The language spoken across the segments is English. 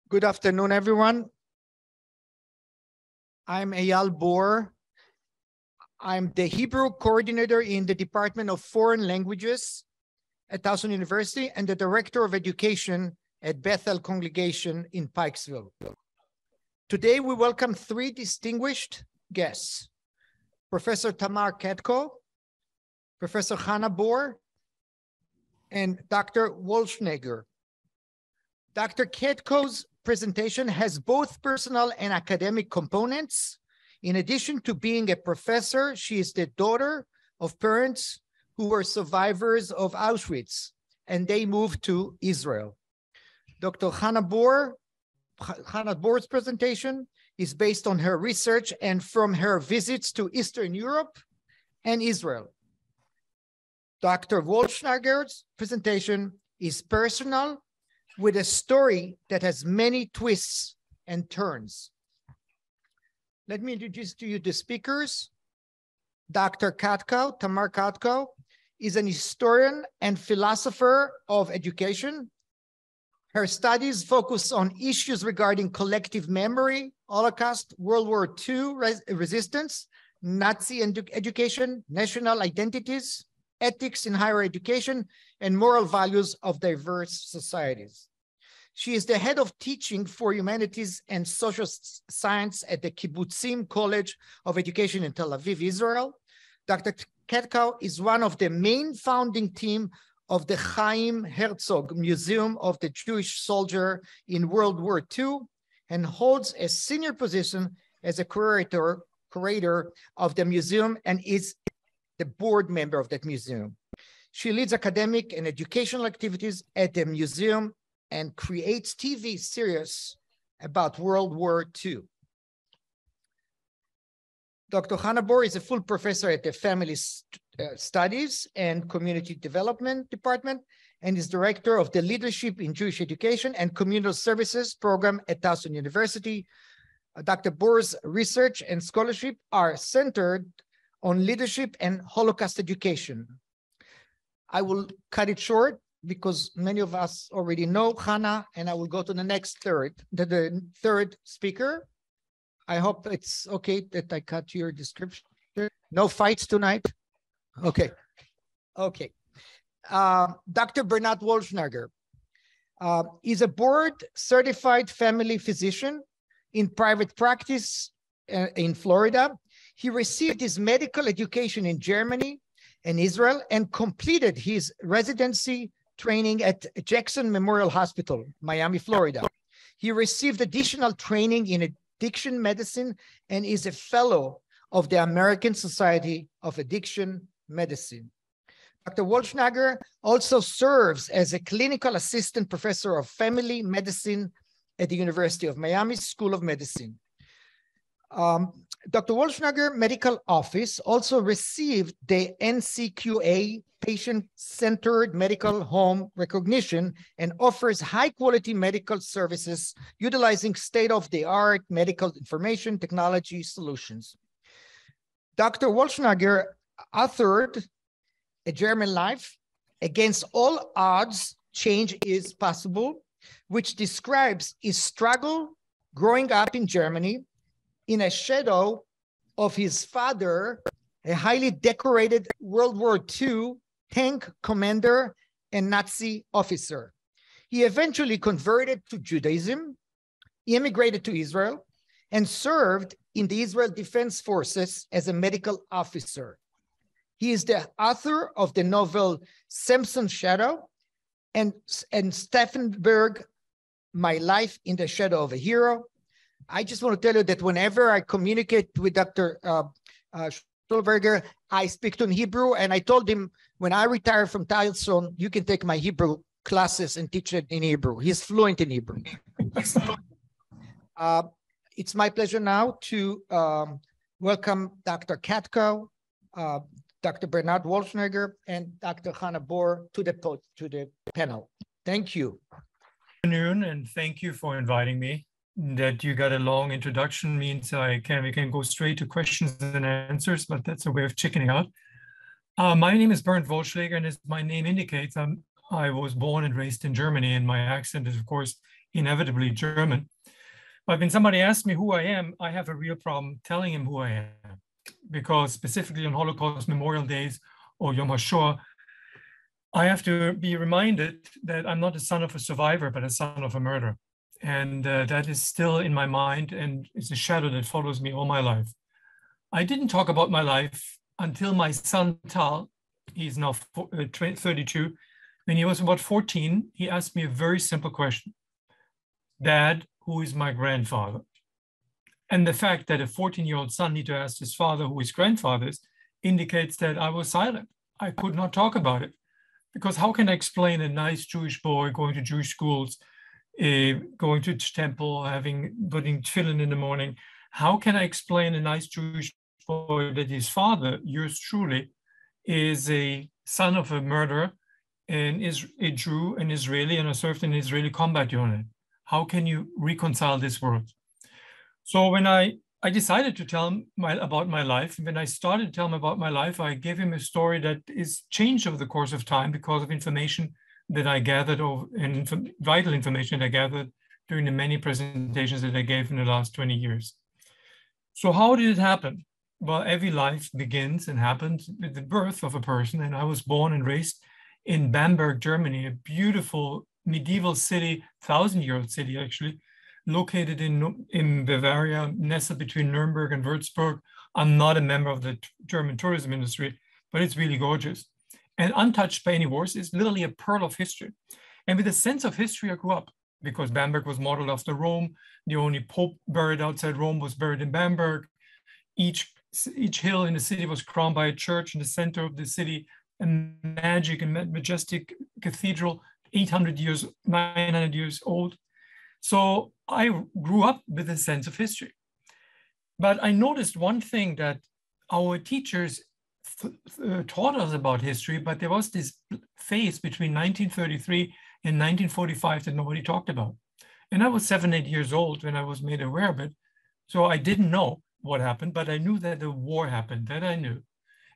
Good afternoon, everyone. I'm Eyal Bor. I'm the Hebrew coordinator in the Department of Foreign Languages at Towson University and the Director of Education at Bethel Congregation in Pikesville. Today, we welcome three distinguished guests: Professor Tamar Katko, Professor Hannah Bor, and Dr. Wolfschnegger. Dr. Katko's presentation has both personal and academic components. In addition to being a professor, she is the daughter of parents who were survivors of Auschwitz, and they moved to Israel. Dr. Hannah Bor's presentation is based on her research and from her visits to Eastern Europe and Israel. Dr. Wolfschnegger's presentation is personal, with a story that has many twists and turns. Let me introduce to you the speakers. Dr. Katko, Tamar Katko, is an historian and philosopher of education. Her studies focus on issues regarding collective memory, Holocaust, World War II resistance, Nazi education, national identities, ethics in higher education, and moral values of diverse societies. She is the head of teaching for humanities and social science at the Kibbutzim College of Education in Tel Aviv, Israel. Dr. Katko is one of the main founding team of the Chaim Herzog Museum of the Jewish Soldier in World War II and holds a senior position as a curator of the museum and is the board member of that museum. She leads academic and educational activities at the museum and creates TV series about World War II. Dr. Hannah Bor is a full professor at the Family Studies and Community Development Department and is director of the Leadership in Jewish Education and Communal Services program at Towson University. Dr. Bor's research and scholarship are centered on leadership and Holocaust education. I will cut it short because many of us already know Hannah, and I will go to the next the third speaker. I hope it's okay that I cut your description. No fights tonight? Okay. Okay. Dr. Bernard Wolfschnegger is a board-certified family physician in private practice in Florida. He received his medical education in Germany and Israel and completed his residency training at Jackson Memorial Hospital, Miami, Florida. He received additional training in addiction medicine and is a fellow of the American Society of Addiction Medicine. Dr. Wolfschnegger also serves as a clinical assistant professor of family medicine at the University of Miami School of Medicine. Dr. Wolfschnegger Medical Office also received the NCQA Patient-Centered Medical Home Recognition and offers high-quality medical services utilizing state-of-the-art medical information technology solutions. Dr. Wolfschnegger authored A German Life, Against All Odds, Change is Possible, which describes his struggle growing up in Germany in a shadow of his father, a highly decorated World War II tank commander and Nazi officer. He eventually converted to Judaism, immigrated to Israel, and served in the Israel Defense Forces as a medical officer. He is the author of the novel Samson's Shadow and Steffenberg, My Life in the Shadow of a Hero. I just want to tell you that whenever I communicate with Dr. Stolberger, I speak to him in Hebrew, and I told him when I retire from Towson, you can take my Hebrew classes and teach it in Hebrew. He's fluent in Hebrew. It's my pleasure now to welcome Dr. Katko, Dr. Bernard Wolfschnegger, and Dr. Hannah Bor to the panel. Thank you. Good afternoon, and thank you for inviting me. That you got a long introduction means we can go straight to questions and answers, but that's a way of chickening out. My name is Bernd Wolfschnegger, and as my name indicates, I was born and raised in Germany, and my accent is, of course, inevitably German. But when somebody asks me who I am, I have a real problem telling him who I am, because specifically on Holocaust Memorial Days or Yom HaShoah, I have to be reminded that I'm not a son of a survivor, but a son of a murderer. And that is still in my mind, and it's a shadow that follows me all my life. I didn't talk about my life until my son Tal, he's now 32. When he was about 14, he asked me a very simple question. Dad, who is my grandfather? And the fact that a 14-year-old son need to ask his father who his grandfather is indicates that I was silent. I could not talk about it. Because how can I explain a nice Jewish boy going to Jewish schools, going to temple, putting tefillin in the morning? How can I explain a nice Jewish boy that his father, yours truly, is a son of a murderer and is a Jew, an Israeli, and I served in an Israeli combat unit? How can you reconcile this world? So when I decided to tell him about my life. When I started to tell him about my life, I gave him a story that is changed over the course of time because of information that I gathered, and vital information that I gathered during the many presentations that I gave in the last 20 years. So how did it happen? Well, every life begins and happens with the birth of a person. And I was born and raised in Bamberg, Germany, a beautiful medieval city, 1,000-year-old city, actually, located in Bavaria, nestled between Nuremberg and Würzburg. I'm not a member of the German tourism industry, but it's really gorgeous. And untouched by any wars, it's literally a pearl of history. And with a sense of history, I grew up, because Bamberg was modeled after Rome. The only pope buried outside Rome was buried in Bamberg. Each hill in the city was crowned by a church in the center of the city, a magic and majestic cathedral, 800 years, 900 years old. So I grew up with a sense of history. But I noticed one thing, that our teachers taught us about history, but there was this phase between 1933 and 1945 that nobody talked about. And I was 7, 8 years old when I was made aware of it. So I didn't know what happened, but I knew that the war happened, that I knew.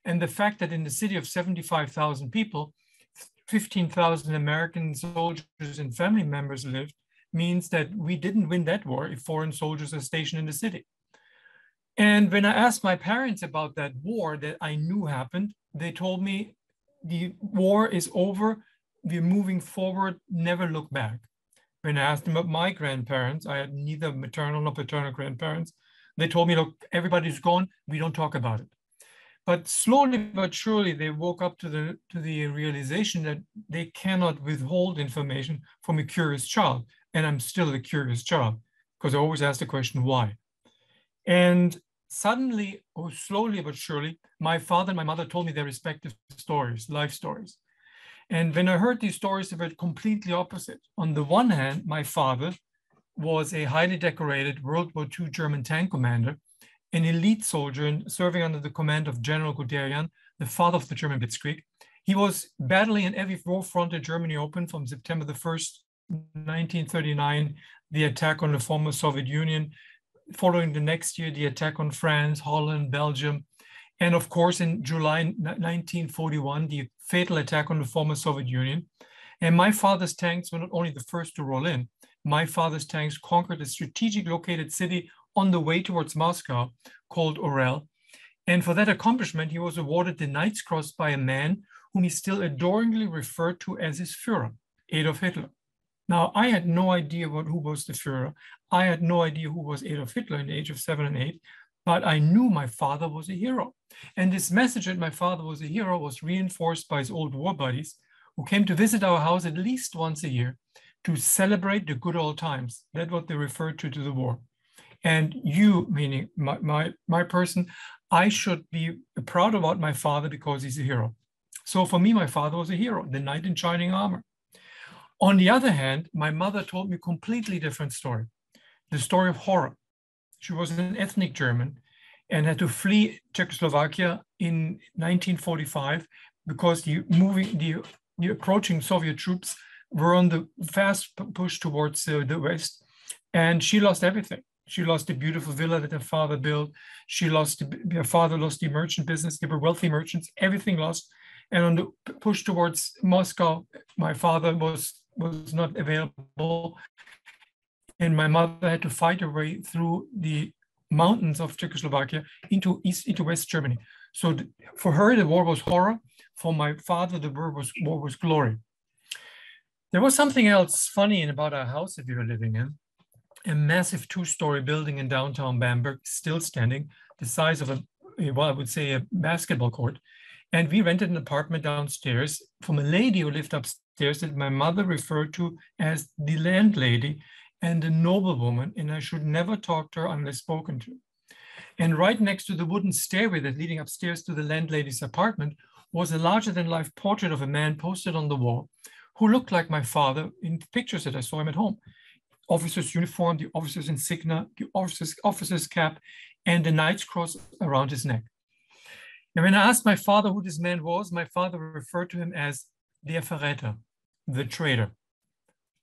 And the fact that in the city of 75,000 people, 15,000 American soldiers and family members lived, means that we didn't win that war if foreign soldiers are stationed in the city. And when I asked my parents about that war that I knew happened, they told me the war is over, we're moving forward, never look back. When I asked them about my grandparents, I had neither maternal nor paternal grandparents. They told me, look, everybody's gone, we don't talk about it. But slowly but surely, they woke up to the realization that they cannot withhold information from a curious child. And I'm still a curious child, because I always ask the question, why? And suddenly, or slowly but surely, my father and my mother told me their respective stories, life stories. And when I heard these stories, they were completely opposite. On the one hand, my father was a highly decorated World War II German tank commander, an elite soldier serving under the command of General Guderian, the father of the German Blitzkrieg. He was battling in every war front that Germany opened from September the 1st, 1939, the attack on the former Soviet Union, following the next year, the attack on France, Holland, Belgium, and of course, in July 1941, the fatal attack on the former Soviet Union. And my father's tanks were not only the first to roll in, my father's tanks conquered a strategic located city on the way towards Moscow called Orel. And for that accomplishment, he was awarded the Knight's Cross by a man whom he still adoringly referred to as his Führer, Adolf Hitler. Now, I had no idea who was the Führer. I had no idea who was Adolf Hitler in the age of 7 and 8, but I knew my father was a hero. And this message that my father was a hero was reinforced by his old war buddies, who came to visit our house at least once a year to celebrate the good old times. That's what they referred to the war. And you, meaning my person, I should be proud about my father because he's a hero. So for me, my father was a hero, the knight in shining armor. On the other hand, my mother told me a completely different story, the story of horror. She was an ethnic German and had to flee Czechoslovakia in 1945 because the approaching Soviet troops were on the fast push towards the West, and she lost everything. She lost the beautiful villa that her father built. Her father lost the merchant business. They were wealthy merchants, everything lost. And on the push towards Moscow, my father was not available. And my mother had to fight her way through the mountains of Czechoslovakia into West Germany. So for her, the war was horror. For my father, the war was glory. There was something else funny about our house that we were living in. A massive two-story building in downtown Bamberg, still standing, the size of I would say a basketball court. And we rented an apartment downstairs from a lady who lived upstairs that my mother referred to as the landlady and a noblewoman, and I should never talk to her unless spoken to. And right next to the wooden stairway that leading upstairs to the landlady's apartment was a larger-than-life portrait of a man posted on the wall who looked like my father in pictures that I saw him at home. Officer's uniform, the officer's insignia, the officer's cap, and the knight's cross around his neck. And when I asked my father who this man was, my father referred to him as der Verräter, the traitor.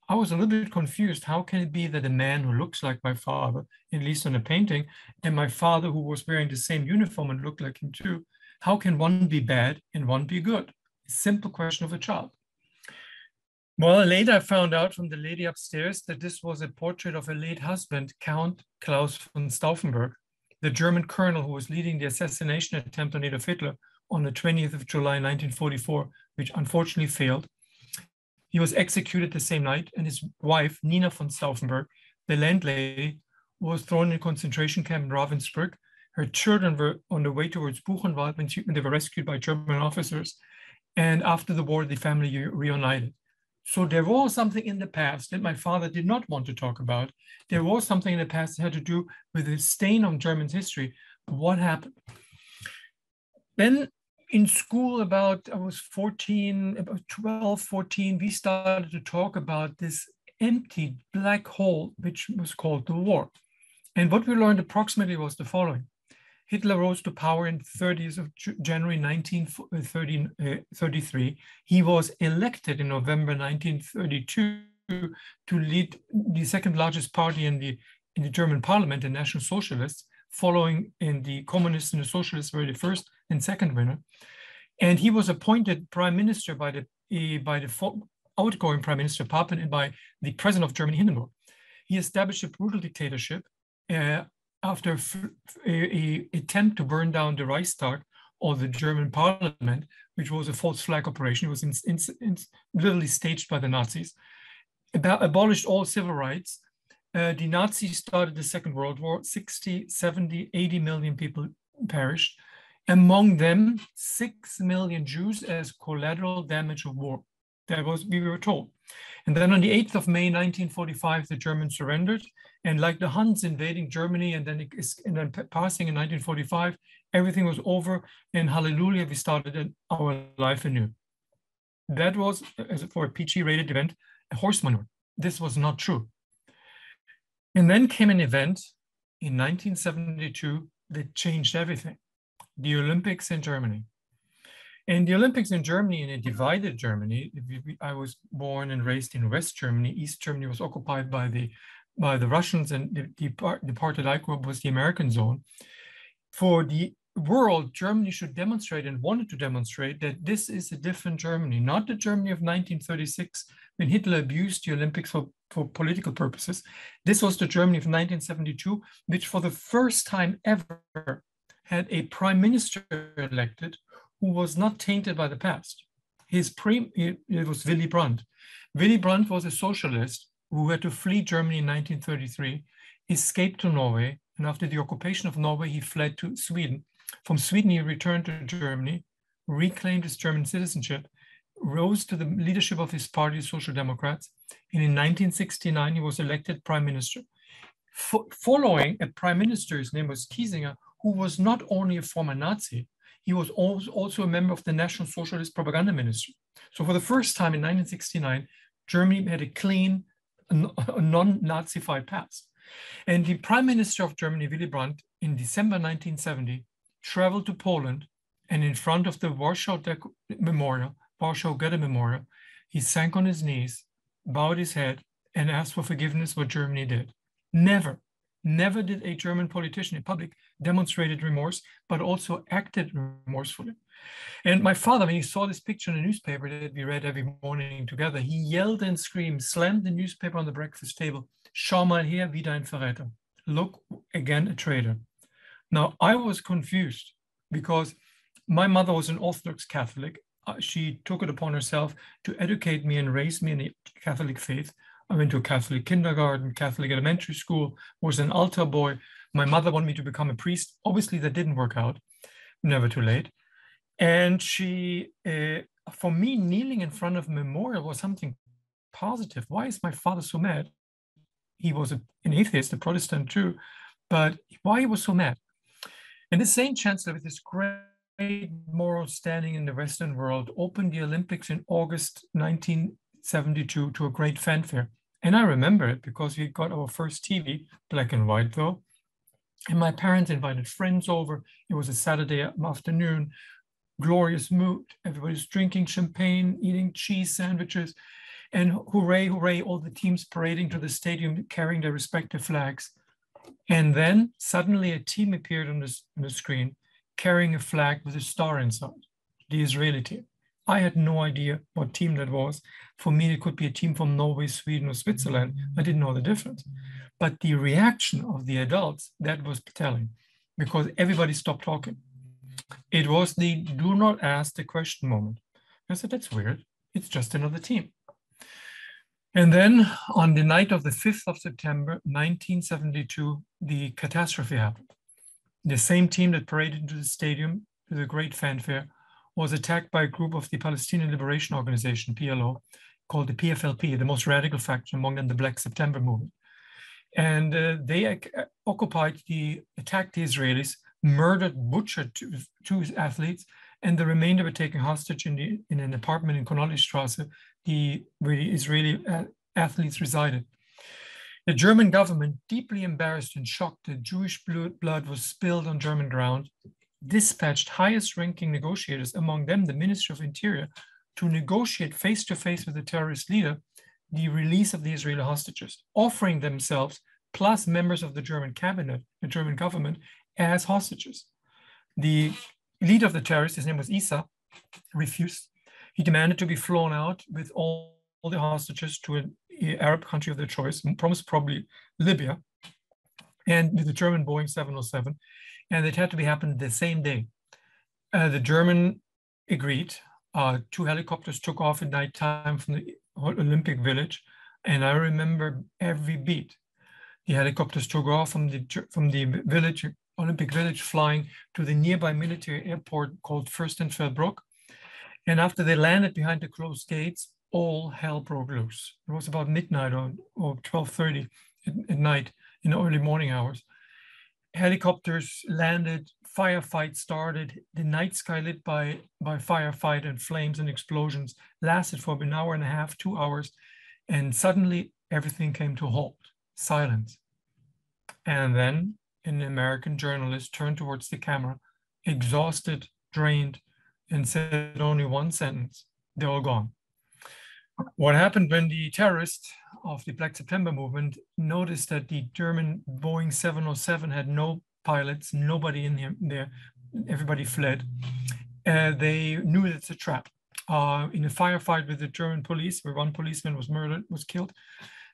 I was a little bit confused. How can it be that a man who looks like my father, at least on a painting, and my father who was wearing the same uniform and looked like him too, how can one be bad and one be good? A simple question of a child. Well, later I found out from the lady upstairs that this was a portrait of a late husband, Count Klaus von Stauffenberg, the German colonel who was leading the assassination attempt on Adolf Hitler on the 20th of July, 1944, which unfortunately failed. He was executed the same night, and his wife, Nina von Stauffenberg, the landlady, was thrown in a concentration camp in Ravensbrück. Her children were on the way towards Buchenwald when they were rescued by German officers. And after the war, the family reunited. So there was something in the past that my father did not want to talk about. There was something in the past that had to do with the stain on German history. What happened? Then in school, I was 14, about 12, 14, we started to talk about this empty black hole, which was called the war. And what we learned approximately was the following. Hitler rose to power in 30th of January 1933. He was elected in November 1932 to lead the second largest party in the German parliament, the National Socialists, following in the communists and the socialists were the first and second winner. And he was appointed prime minister by the outgoing prime minister Papen and by the president of Germany, Hindenburg. He established a brutal dictatorship after an attempt to burn down the Reichstag or the German parliament, which was a false flag operation. It was literally staged by the Nazis. Abolished all civil rights. The Nazis started the Second World War. 60, 70, 80 million people perished. Among them, 6 million Jews as collateral damage of war. That was, we were told. And then on the 8th of May, 1945, the Germans surrendered. And like the Huns invading Germany and then passing in 1945, everything was over. And hallelujah, we started our life anew. That was, as for a PG-rated event, a horse manure. This was not true. And then came an event in 1972 that changed everything. The Olympics in Germany. And the Olympics in Germany, in a divided Germany, I was born and raised in West Germany. East Germany was occupied by the Russians, and the part that I grew up was the American zone. For the world, Germany should demonstrate and wanted to demonstrate that this is a different Germany, not the Germany of 1936 when Hitler abused the Olympics for political purposes. This was the Germany of 1972, which for the first time ever had a prime minister elected who was not tainted by the past. It was Willy Brandt. Willy Brandt was a socialist who had to flee Germany in 1933, escaped to Norway, and after the occupation of Norway, he fled to Sweden. From Sweden, he returned to Germany, reclaimed his German citizenship, rose to the leadership of his party, the Social Democrats, and in 1969, he was elected prime minister. Following a prime minister, his name was Kiesinger, who was not only a former Nazi, he was also a member of the National Socialist Propaganda Ministry. So for the first time in 1969, Germany had a clean, non-Nazified past. And the Prime Minister of Germany, Willy Brandt, in December 1970, traveled to Poland, and in front of the Warsaw Goethe Memorial, he sank on his knees, bowed his head, and asked for forgiveness for what Germany did. Never, Never did a German politician in public demonstrated remorse, but also acted remorsefully. And my father, when he saw this picture in the newspaper that we read every morning together, he yelled and screamed, slammed the newspaper on the breakfast table. Schau mal her, wieder ein Verräter. Look, again, a traitor. Now, I was confused because my mother was an Orthodox Catholic. She took it upon herself to educate me and raise me in the Catholic faith. I went to a Catholic kindergarten, Catholic elementary school, was an altar boy. My mother wanted me to become a priest. Obviously, that didn't work out, never too late. And she, for me, kneeling in front of a memorial was something positive. Why is my father so mad? He was an atheist, a Protestant too, but why he was so mad? And the same chancellor with this great moral standing in the Western world opened the Olympics in August 1972 to a great fanfare. And I remember it because we got our first TV, black and white though. And my parents invited friends over. It was a Saturday afternoon, glorious mood. Everybody's drinking champagne, eating cheese sandwiches, and hooray, hooray, all the teams parading to the stadium carrying their respective flags. And then suddenly a team appeared on the screen carrying a flag with a star inside, the Israeli team. I had no idea what team that was. For me, it could be a team from Norway, Sweden, or Switzerland. I didn't know the difference. But the reaction of the adults, that was telling, because everybody stopped talking. It was the do not ask the question moment. I said, that's weird. It's just another team. And then on the night of the 5th of September, 1972, the catastrophe happened. The same team that paraded into the stadium with a great fanfare was attacked by a group of the Palestinian Liberation Organization, PLO, called the PFLP, the most radical faction among them, the Black September movement. And they attacked the Israelis, murdered, butchered two athletes, and the remainder were taken hostage in an apartment in Konolistrasse, where the Israeli athletes resided. The German government, deeply embarrassed and shocked that Jewish blood was spilled on German ground, dispatched highest-ranking negotiators, among them the Minister of Interior, to negotiate face-to-face with the terrorist leader the release of the Israeli hostages, offering themselves plus members of the German cabinet, the German government, as hostages. The leader of the terrorists, his name was Isa, refused. He demanded to be flown out with all the hostages to an Arab country of their choice, probably Libya, and with the German Boeing 707, and it had to be happened the same day. The German agreed. 2 helicopters took off at nighttime from the Olympic Village, and I remember every beat. The helicopters took off from the village, Olympic Village, flying to the nearby military airport called Fürstenfeldbruck. And after they landed behind the closed gates, all hell broke loose. It was about midnight or 12:30 at night in the early morning hours. Helicopters landed, firefights started. The night sky lit by firefight and flames and explosions lasted for an hour and a half, 2 hours. And suddenly everything came to a halt, silence. And then an American journalist turned towards the camera, exhausted, drained, and said only one sentence: they're all gone. What happened when the terrorists of the Black September movement noticed that the German Boeing 707 had no pilots, nobody in there, everybody fled. They knew it's a trap. In a firefight with the German police, where one policeman was killed,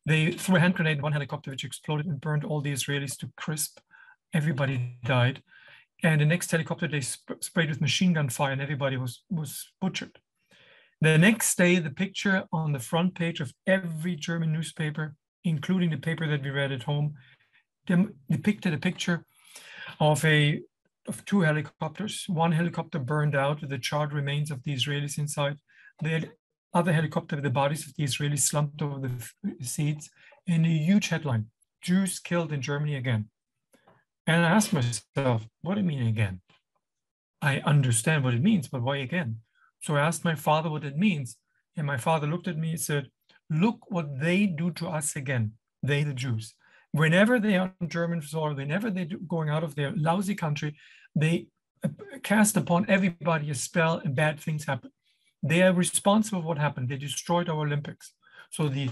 they threw a hand grenade in one helicopter, which exploded and burned all the Israelis to crisp. Everybody died. And the next helicopter, they sprayed with machine gun fire, and everybody was butchered. The next day, the picture on the front page of every German newspaper, including the paper that we read at home, depicted a picture of 2 helicopters. One helicopter burned out with the charred remains of the Israelis inside. The other helicopter with the bodies of the Israelis slumped over the seats, and a huge headline: Jews killed in Germany again. And I asked myself, what do you mean again? I understand what it means, but why again? So I asked my father what it means. And my father looked at me and said, look what they do to us again, they, the Jews. Whenever they are on German soil, whenever they're going out of their lousy country, they cast upon everybody a spell and bad things happen. They are responsible for what happened. They destroyed our Olympics. So the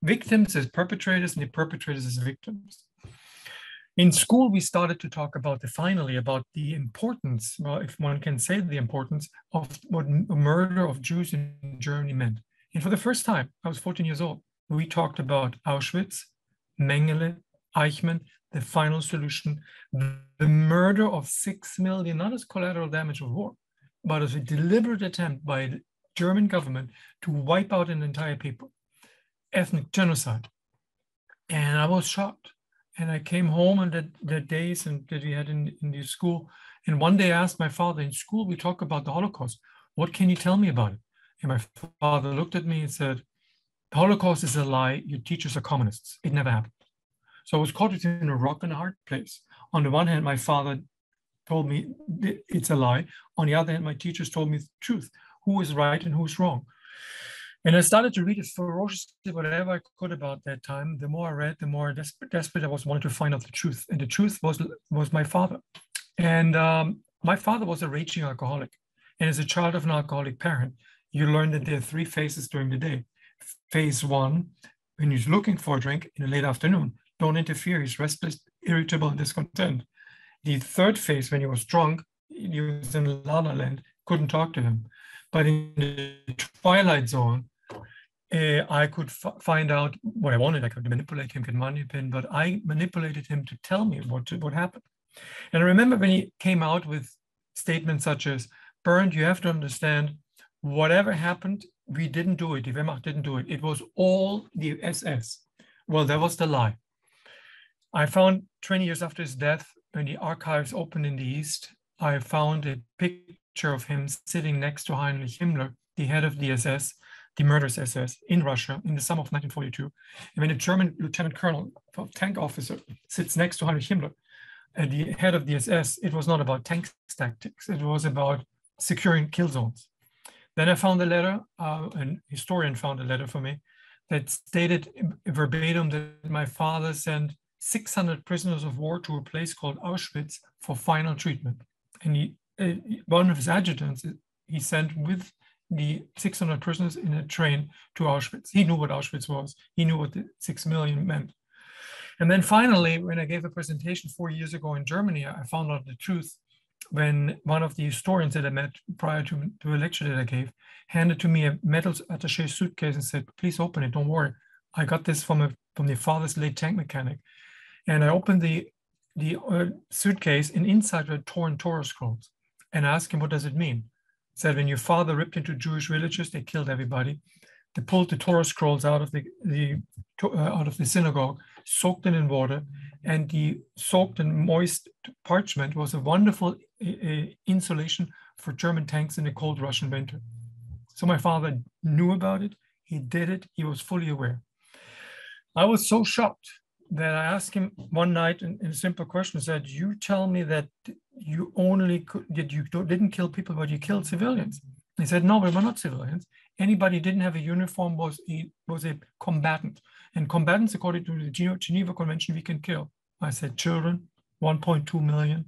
victims as perpetrators and the perpetrators as victims. In school, we started to talk finally about the importance, well, if one can say the importance of what a murder of Jews in Germany meant. And for the first time, I was 14 years old, we talked about Auschwitz, Mengele, Eichmann, the final solution, the murder of 6 million, not as collateral damage of war, but as a deliberate attempt by the German government to wipe out an entire people, ethnic genocide. And I was shocked. And I came home on the days and that we had in the school. And one day I asked my father, in school, we talk about the Holocaust. What can you tell me about it? And my father looked at me and said, the Holocaust is a lie. Your teachers are communists. It never happened. So I was caught between a rock and a hard place. On the one hand, my father told me it's a lie. On the other hand, my teachers told me the truth. Who is right and who's wrong? And I started to read as ferociously whatever I could about that time. The more I read, the more desperate I was, wanted to find out the truth. And the truth was my father. And my father was a raging alcoholic. And as a child of an alcoholic parent, you learn that there are 3 phases during the day. Phase 1, when he's looking for a drink in the late afternoon, don't interfere, he's restless, irritable, and discontent. The 3rd phase, when he was drunk, he was in La La Land, couldn't talk to him. But in the twilight zone, I could find out what I wanted. I could manipulate him, get money pin, but I manipulated him to tell me what happened. And I remember when he came out with statements such as, Bernd, you have to understand, whatever happened, we didn't do it. Die Wehrmacht didn't do it. It was all the SS. Well, that was the lie. I found 20 years after his death, when the archives opened in the East, I found a picture of him sitting next to Heinrich Himmler, the head of the SS, the murderous SS in Russia in the summer of 1942. And when a German lieutenant colonel, tank officer, sits next to Heinrich Himmler, the head of the SS, it was not about tank tactics. It was about securing kill zones. Then I found a letter, an historian found a letter for me that stated verbatim that my father sent 600 prisoners of war to a place called Auschwitz for final treatment. And one of his adjutants, he sent with the 600 prisoners in a train to Auschwitz. He knew what Auschwitz was. He knew what the 6 million meant. And then finally, when I gave a presentation 4 years ago in Germany, I found out the truth when one of the historians that I met prior to a lecture that I gave handed to me a metal attaché suitcase and said, please open it, don't worry. I got this from the father's late tank mechanic. And I opened the suitcase, and inside were torn Torah scrolls, and I asked him, what does it mean? He said, when your father ripped into Jewish villages, they killed everybody. They pulled the Torah scrolls out of the synagogue, soaked it in water, and the soaked and moist parchment was a wonderful insulation for German tanks in the cold Russian winter. So my father knew about it. He did it. He was fully aware. I was so shocked that I asked him one night in a simple question, said, you tell me that you didn't kill people, but you killed civilians. He said, no, we were not civilians. Anybody who didn't have a uniform was a combatant. And combatants, according to the Geneva Convention, we can kill. I said, children, 1.2 million,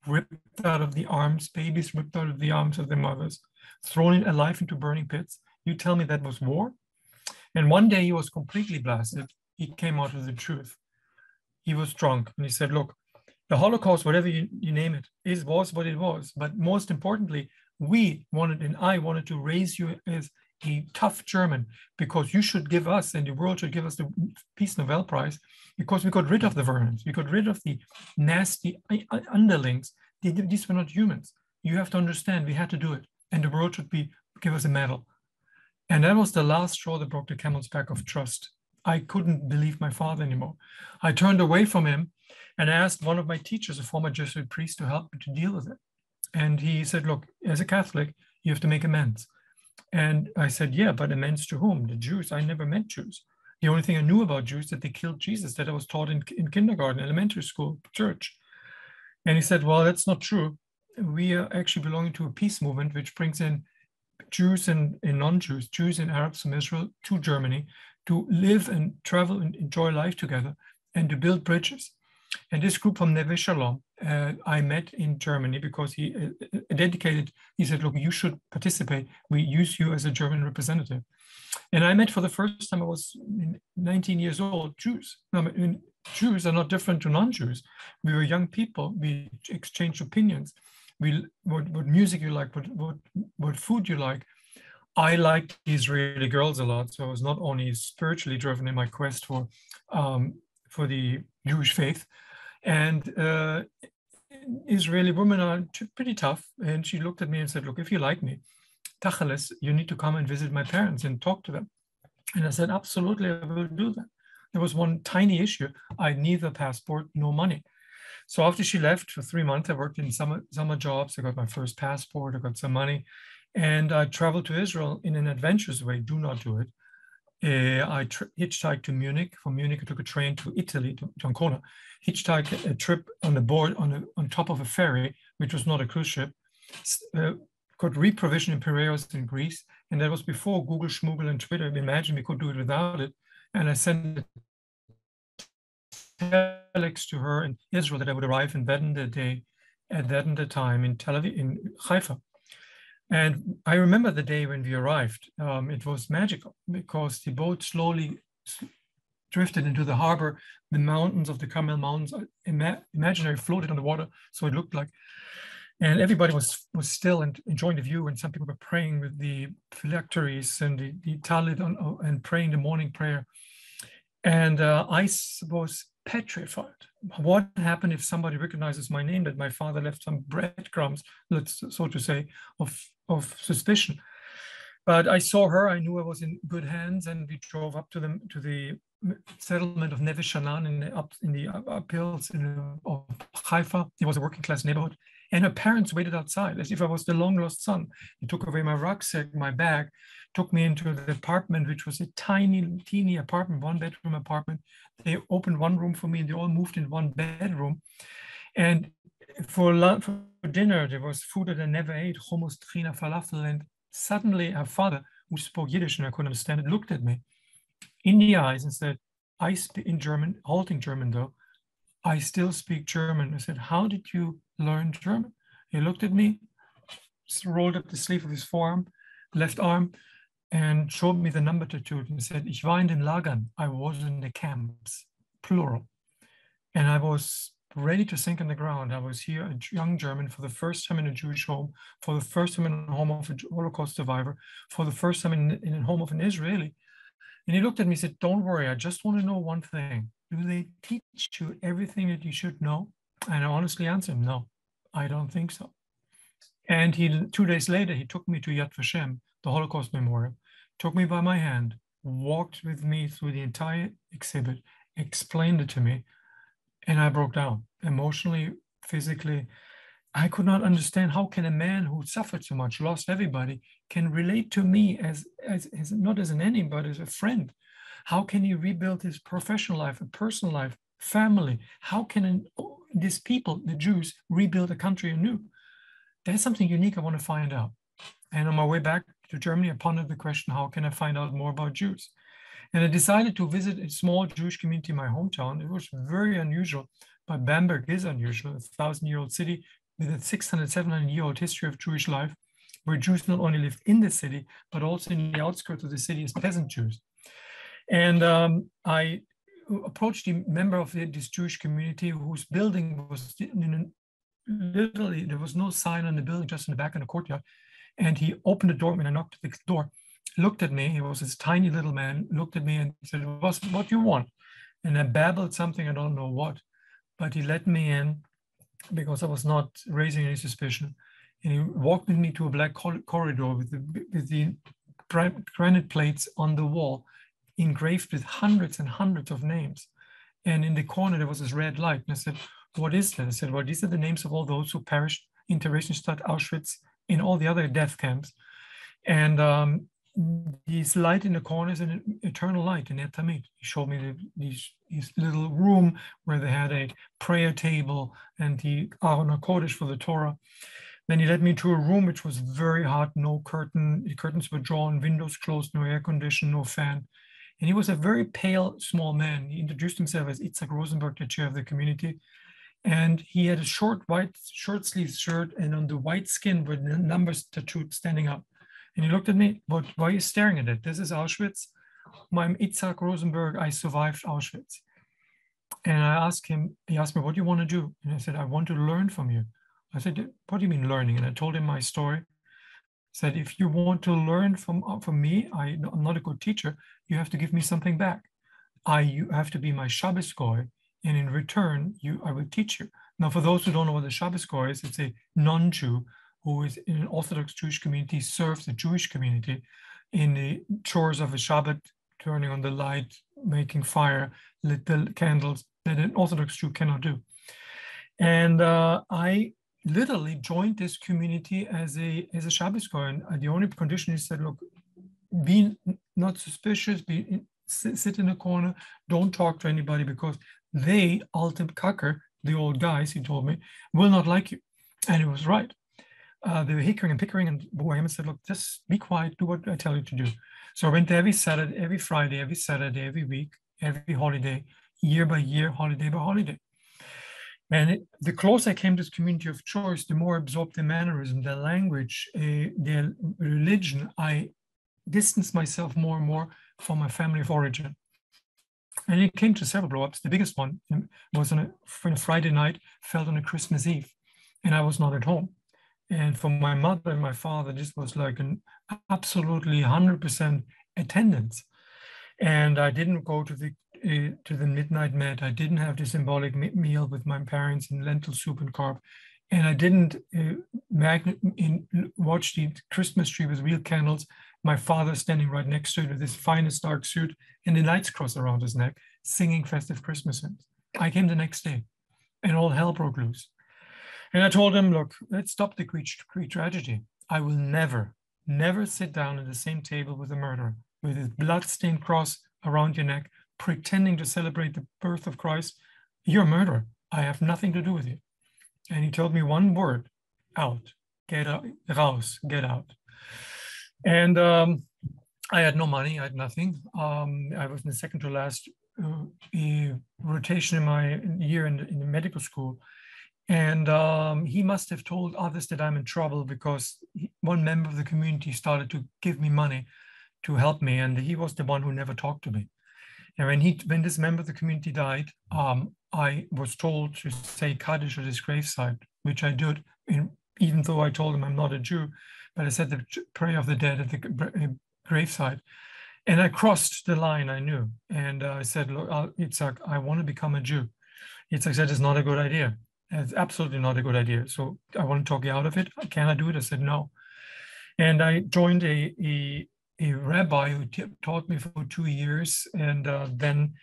ripped out of the arms, babies ripped out of the arms of their mothers, thrown alive into burning pits. You tell me that was war? And one day he was completely blasted. He came out with the truth. He was drunk and he said, look, the Holocaust, whatever you name it, was what it was. But most importantly, I wanted to raise you as a tough German, because you should give us, and the world should give us, the Peace Nobel Prize, because we got rid of the vermins. We got rid of the nasty underlings. These were not humans. You have to understand, we had to do it. And the world should give us a medal. And that was the last straw that broke the camel's back of trust. I couldn't believe my father anymore. I turned away from him and asked one of my teachers, a former Jesuit priest, to help me to deal with it. And he said, look, as a Catholic, you have to make amends. And I said, yeah, but amends to whom? The Jews. I never met Jews. The only thing I knew about Jews is that they killed Jesus, that I was taught in kindergarten, elementary school, church. And he said, well, that's not true. We are actually belonging to a peace movement, which brings in Jews and non-Jews, Jews and Arabs from Israel to Germany, to live and travel and enjoy life together and to build bridges. And this group from Neve Shalom, I met in Germany because he said, look, you should participate. We use you as a German representative. And I met for the first time, I was 19 years old, Jews. Jews are not different to non-Jews. We were young people. We exchanged opinions. What music you like, what food you like. I liked Israeli girls a lot, so I was not only spiritually driven in my quest for the Jewish faith, and Israeli women are pretty tough. And she looked at me and said, "Look, if you like me, Tacheles, you need to come and visit my parents and talk to them." And I said, "Absolutely, I will do that." There was one tiny issue: I neither passport nor money. So after she left for 3 months, I worked in summer jobs. I got my first passport. I got some money. And I traveled to Israel in an adventurous way. Do not do it. I hitchhiked to Munich. From Munich, I took a train to Italy, to Ancona. Hitchhiked a trip on the board on top of a ferry, which was not a cruise ship. Got reprovision in Piraeus in Greece, and that was before Google, Schmoogle, and Twitter. Imagine we could do it without it. And I sent a telex to her in Israel that I would arrive in Vedin the day, at Vedin the time in Tel Aviv, in Haifa. And I remember the day when we arrived. It was magical because the boat slowly drifted into the harbor. The mountains of the Carmel Mountains, imaginary, floated on the water. So it looked like, and everybody was still and enjoying the view. And some people were praying with the phylacteries and the talit and praying the morning prayer. And I was petrified. What happened if somebody recognizes my name, that my father left some breadcrumbs, so to say, of suspicion? But I saw her. I knew I was in good hands, and we drove up to the settlement of Neve Sha'anan in the uphills of Haifa. It was a working class neighborhood, and her parents waited outside as if I was the long lost son. They took away my rucksack, my bag, took me into the apartment, which was a teeny apartment, 1-bedroom apartment. They opened one room for me, and they all moved in one bedroom. And for dinner, there was food that I never ate: hummus, trina, falafel. And suddenly, her father, who spoke Yiddish and I couldn't understand it, looked at me in the eyes and said, "I speak in German, halting German though, I still speak German." I said, "How did you learn German?" He looked at me, rolled up the sleeve of his forearm, left arm, and showed me the number tattooed and said, "Ich war in den Lagern." I was in the camps, plural. And I was ready to sink in the ground. I was here, a young German, for the first time in a Jewish home, for the first time in a home of a Holocaust survivor, for the first time in a home of an Israeli. And he looked at me and said, "Don't worry, I just want to know one thing. Do they teach you everything that you should know?" And I honestly answered, "No, I don't think so." And 2 days later, he took me to Yad Vashem, the Holocaust Memorial, took me by my hand, walked with me through the entire exhibit, explained it to me, and I broke down emotionally, physically. I could not understand how can a man who suffered so much, lost everybody, can relate to me as not as an enemy, but as a friend. How can he rebuild his professional life, a personal life, family? How can these people, the Jews, rebuild a country anew? There's something unique I want to find out. And on my way back to Germany, I pondered the question, how can I find out more about Jews? And I decided to visit a small Jewish community in my hometown. It was very unusual, but Bamberg is unusual, a 1,000-year-old city with a 600, 700-year-old history of Jewish life, where Jews not only lived in the city, but also in the outskirts of the city as peasant Jews. And I approached a member of this Jewish community whose building was literally, there was no sign on the building, just in the back in the courtyard. And he opened the door when I knocked at the door, looked at me. He was this tiny little man, looked at me and said, "What do you want?" And I babbled something, I don't know what, but he let me in because I was not raising any suspicion. And he walked with me to a black corridor with the granite plates on the wall, engraved with hundreds and hundreds of names. And in the corner, there was this red light. And I said, "What is that?" I said, "Well, these are the names of all those who perished in Theresienstadt, Auschwitz, in all the other death camps. And this light in the corner is an eternal light in Tamid." He showed me this little room where they had a prayer table and the Aron HaKodesh for the Torah. Then he led me to a room which was very hot, no curtain. The curtains were drawn, windows closed, no air condition, no fan. And he was a very pale, small man. He introduced himself as Itzhak Rosenberg, the chair of the community. And he had a short sleeve shirt, and on the white skin were the numbers tattooed standing up. And he looked at me, "But why are you staring at it? This is Auschwitz. I'm Itzhak Rosenberg. I survived Auschwitz." And I asked him, he asked me, what do you want to do? And I said, I want to learn from you. I said, what do you mean learning? And I told him my story. I said, if you want to learn from me, I'm not a good teacher, you have to give me something back. You have to be my Shabbos goy, and in return, I will teach you. Now, for those who don't know what a Shabbos goy is, it's a non-Jew who is in an Orthodox Jewish community, serves the Jewish community in the chores of a Shabbat, turning on the light, making fire, lit the candles that an Orthodox Jew cannot do. And I literally joined this community as a Shabbos goy. And the only condition is that, look, be not suspicious, sit in a corner, don't talk to anybody, because they, Altem Kacker, the old guys, he told me, will not like you. And he was right. They were hickering and pickering, and Bohem said, look, just be quiet, do what I tell you to do. So I went every Saturday, every Friday, every Saturday, every week, every holiday, year by year, holiday by holiday. And the closer I came to this community of choice, the more absorbed their mannerism, their language, their religion, I distanced myself more and more from my family of origin. And it came to several blow-ups. The biggest one was on a Friday night, fell on a Christmas Eve, and I was not at home. And for my mother and my father, this was like an absolutely 100% attendance. And I didn't go to the midnight mat. I didn't have the symbolic meal with my parents in lentil soup and carb. And I didn't watch the Christmas tree with real candles. My father standing right next to it with his finest dark suit and the knight's cross around his neck, singing festive Christmas hymns. I came the next day, and all hell broke loose. And I told him, look, let's stop the Greek tragedy. I will never, never sit down at the same table with a murderer, with his blood-stained cross around your neck, pretending to celebrate the birth of Christ. You're a murderer. I have nothing to do with you. And he told me one word, out, get out, raus, get out. And I had no money, I had nothing. I was in the second to last rotation in my year in the medical school. And he must have told others that I'm in trouble, because one member of the community started to give me money to help me. And he was the one who never talked to me. And when this member of the community died, I was told to say Kaddish at his graveside, which I did, even though I told him I'm not a Jew, but I said the prayer of the dead at the graveside. And I crossed the line, I knew. And I said, look, Yitzhak, I want to become a Jew. Yitzhak said, it's not a good idea. It's absolutely not a good idea. So I want to talk you out of it. Can I do it? I said, no. And I joined a rabbi who taught me for 2 years. And then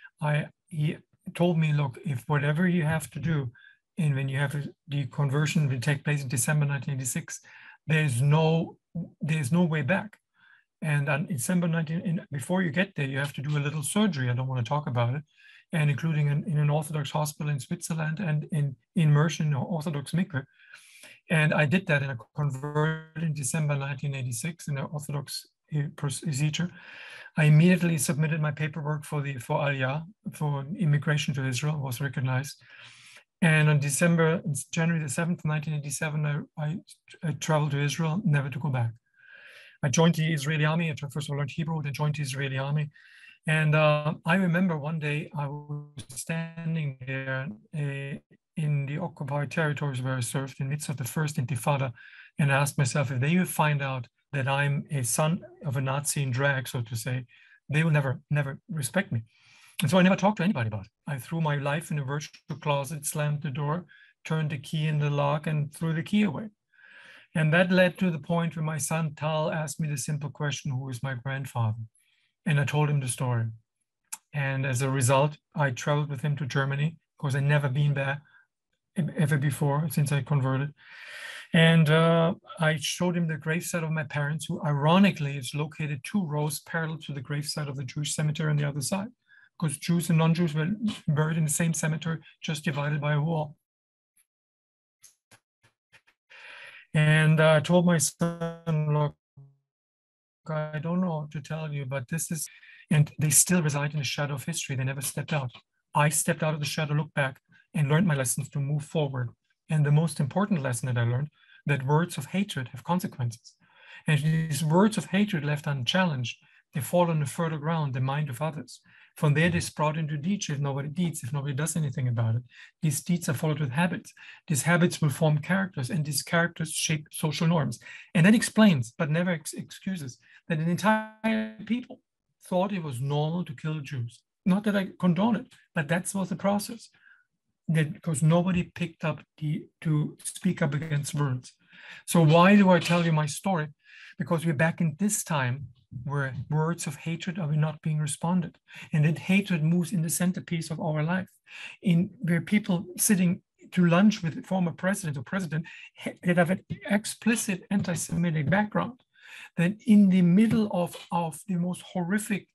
he told me, look, if whatever you have to do, and when you have the conversion will take place in December 1986, there's no way back. And on December 19, before you get there, you have to do a little surgery. I don't want to talk about it, and including in an Orthodox hospital in Switzerland and in immersion in an Orthodox mikveh. And I did that in a conversion in December 1986 in an Orthodox procedure. I immediately submitted my paperwork for Aliyah, for immigration to Israel, was recognized. And on January the 7th, 1987, I traveled to Israel, never to go back. I joined the Israeli army. I first of all learned Hebrew, then joined the Israeli army. And I remember one day I was standing there in the occupied territories where I served in the midst of the first Intifada, and I asked myself, if they will find out that I'm a son of a Nazi in drag, so to say, they will never respect me. And so I never talked to anybody about it. I threw my life in a virtual closet, slammed the door, turned the key in the lock, and threw the key away. And that led to the point where my son Tal asked me the simple question, who is my grandfather? And I told him the story. And as a result, I traveled with him to Germany, because I'd never been there ever before since I converted. And I showed him the gravesite of my parents, who ironically is located 2 rows parallel to the gravesite of the Jewish cemetery on the other side, because Jews and non-Jews were buried in the same cemetery, just divided by a wall. And I told my son, look, I don't know what to tell you, but this is, and they still reside in the shadow of history. They never stepped out. I stepped out of the shadow, looked back, and learned my lessons to move forward. And the most important lesson that I learned, that words of hatred have consequences. And if these words of hatred left unchallenged, they fall on the further ground, the mind of others. From there, they sprout into deeds if nobody does anything about it. These deeds are followed with habits. These habits will form characters, and these characters shape social norms. And that explains, but never excuses, that an entire people thought it was normal to kill Jews. Not that I condone it, but that was the process. That because nobody picked up to speak up against words. So why do I tell you my story? Because we're back in this time where words of hatred are not being responded, and that hatred moves in the centerpiece of our life, in where people sitting to lunch with former president or president that have an explicit anti-Semitic background, that in the middle of the most horrific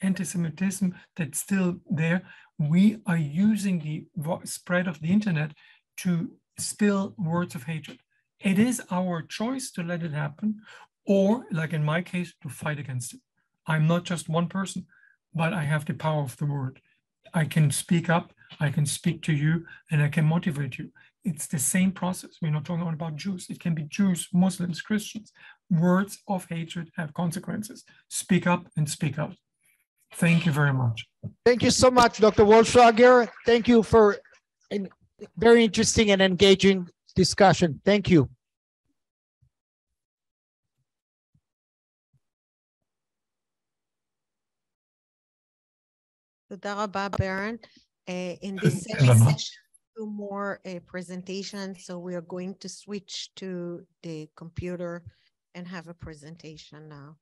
anti-Semitism that's still there, we are using the spread of the internet to spill words of hatred. It is our choice to let it happen, or like in my case, to fight against it. I'm not just one person, but I have the power of the word. I can speak up, I can speak to you, and I can motivate you. It's the same process. We're not talking about Jews. It can be Jews, Muslims, Christians. Words of hatred have consequences. Speak up and speak out. Thank you very much. Thank you so much, Dr. Wolfshager. Thank you for a very interesting and engaging discussion. Thank you. תודה רבה, Baron. In this session, 2 more presentations, so we are going to switch to the computer and have a presentation now.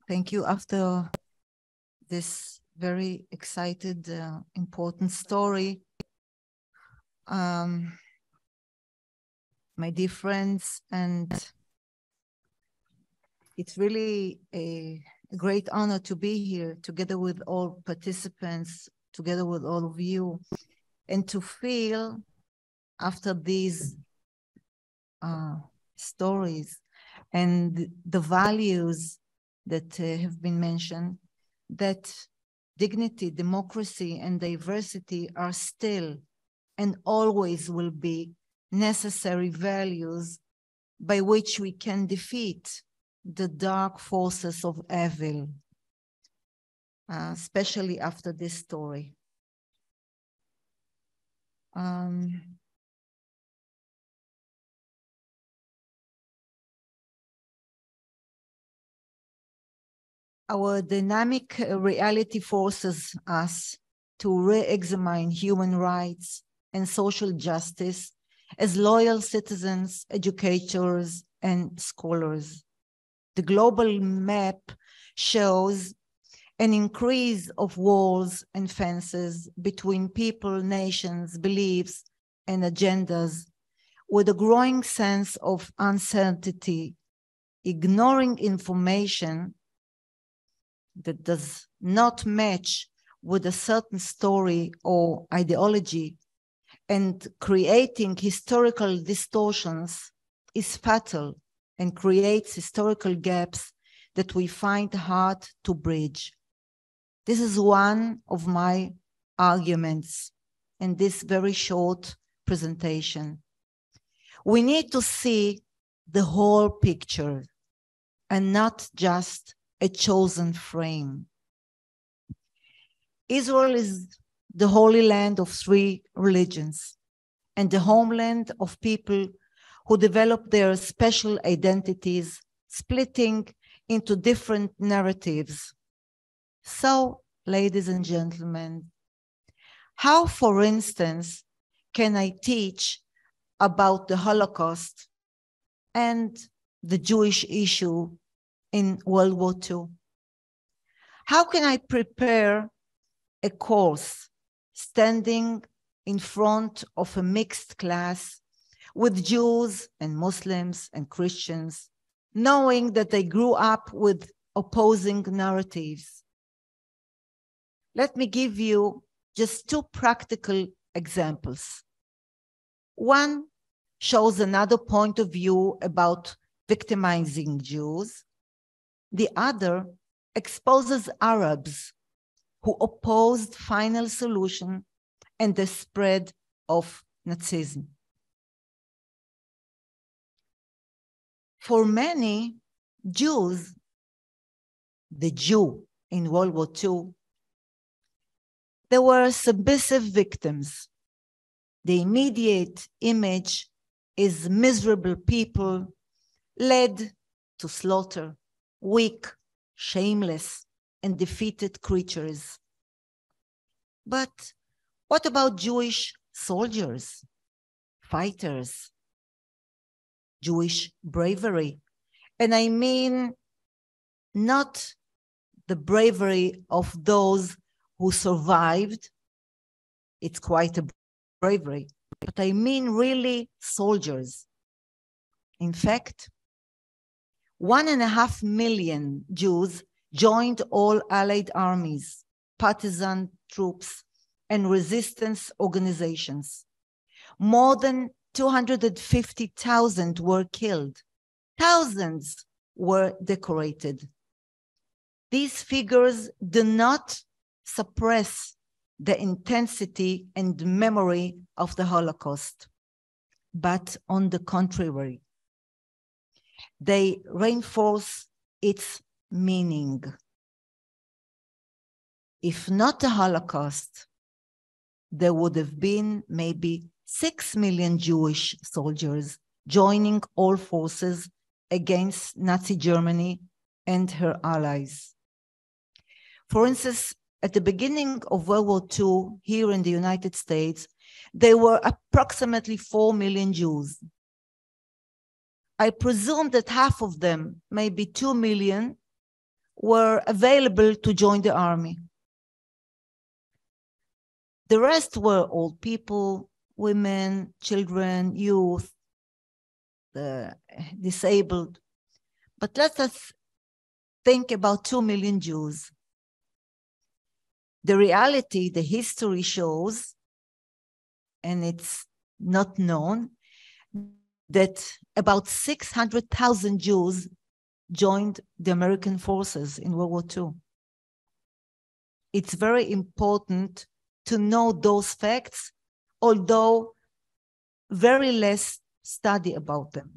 Thank you. After this very excited, important story, my dear friends, and it's really a great honor to be here together with all participants, together with all of you, and to feel after these stories and the values that have been mentioned, that dignity, democracy, and diversity are still and always will be necessary values by which we can defeat the dark forces of evil, especially after this story. Our dynamic reality forces us to re-examine human rights and social justice as loyal citizens, educators, and scholars. The global map shows an increase of walls and fences between people, nations, beliefs, and agendas, with a growing sense of uncertainty, ignoring information that does not match with a certain story or ideology, and creating historical distortions is fatal and creates historical gaps that we find hard to bridge. This is one of my arguments in this very short presentation. We need to see the whole picture and not just a chosen frame. Israel is the holy land of 3 religions and the homeland of people who develop their special identities, splitting into different narratives. So, ladies and gentlemen, how, for instance, can I teach about the Holocaust and the Jewish issue in World War II? How can I prepare a course standing in front of a mixed class with Jews and Muslims and Christians, knowing that they grew up with opposing narratives? Let me give you just 2 practical examples. One shows another point of view about victimizing Jews. The other exposes Arabs who opposed final solution and the spread of Nazism. For many Jews, the Jew in World War II There were submissive victims. The immediate image is miserable people led to slaughter, weak, shameless, and defeated creatures. But what about Jewish soldiers, fighters, Jewish bravery? And I mean not the bravery of those who survived. It's quite a bravery, but I mean really soldiers. In fact, 1.5 million Jews joined all Allied armies, partisan troops, and resistance organizations. More than 250,000 were killed. Thousands were decorated. These figures do not suppress the intensity and memory of the Holocaust, but on the contrary, they reinforce its meaning. If not the Holocaust, there would have been maybe 6 million Jewish soldiers joining all forces against Nazi Germany and her allies. For instance, at the beginning of World War II, here in the United States, there were approximately 4 million Jews. I presume that half of them, maybe 2 million, were available to join the army. The rest were old people, women, children, youth, the disabled. But let us think about 2 million Jews. The reality, the history shows, and it's not known, that about 600,000 Jews joined the American forces in World War II. It's very important to know those facts, although very less study about them.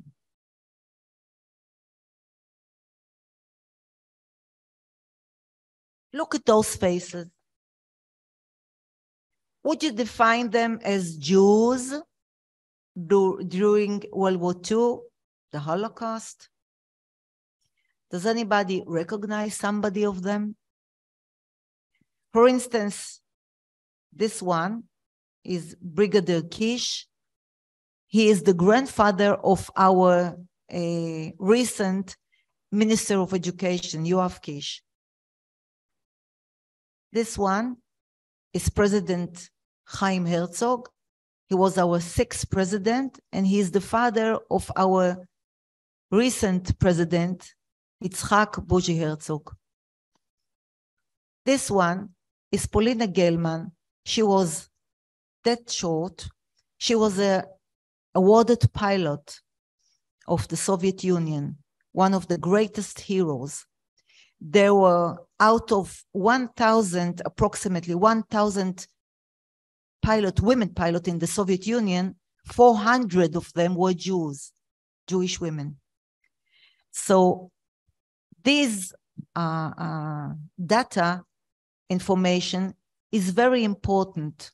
Look at those faces. Would you define them as Jews during World War II, the Holocaust? Does anybody recognize somebody of them? For instance, this one is Brigadier Kish. He is the grandfather of our recent Minister of Education, Yoav Kish. This one is President Chaim Herzog. He was our 6th president, and he is the father of our recent president, Yitzhak Buzi Herzog. This one is Polina Gelman. She was that short. She was an awarded pilot of the Soviet Union, one of the greatest heroes. There were, out of 1,000, approximately 1,000 women pilots in the Soviet Union, 400 of them were Jews, Jewish women. So these data information is very important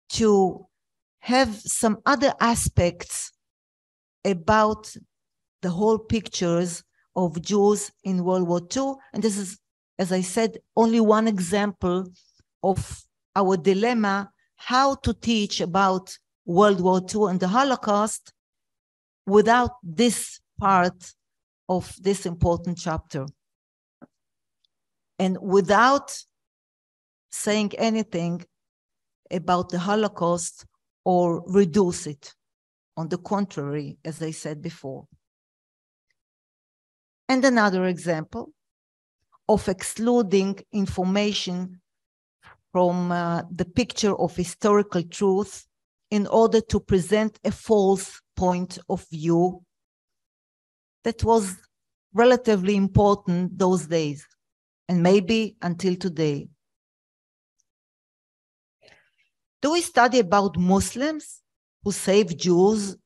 to have some other aspects about the whole pictures of Jews in World War II. And this is, as I said, only one example of our dilemma, how to teach about World War II and the Holocaust without this part of this important chapter. And without saying anything about the Holocaust or reduce it. On the contrary, as I said before. And another example of excluding information from the picture of historical truth in order to present a false point of view that was relatively important those days, and maybe until today. Do we study about Muslims who saved Jews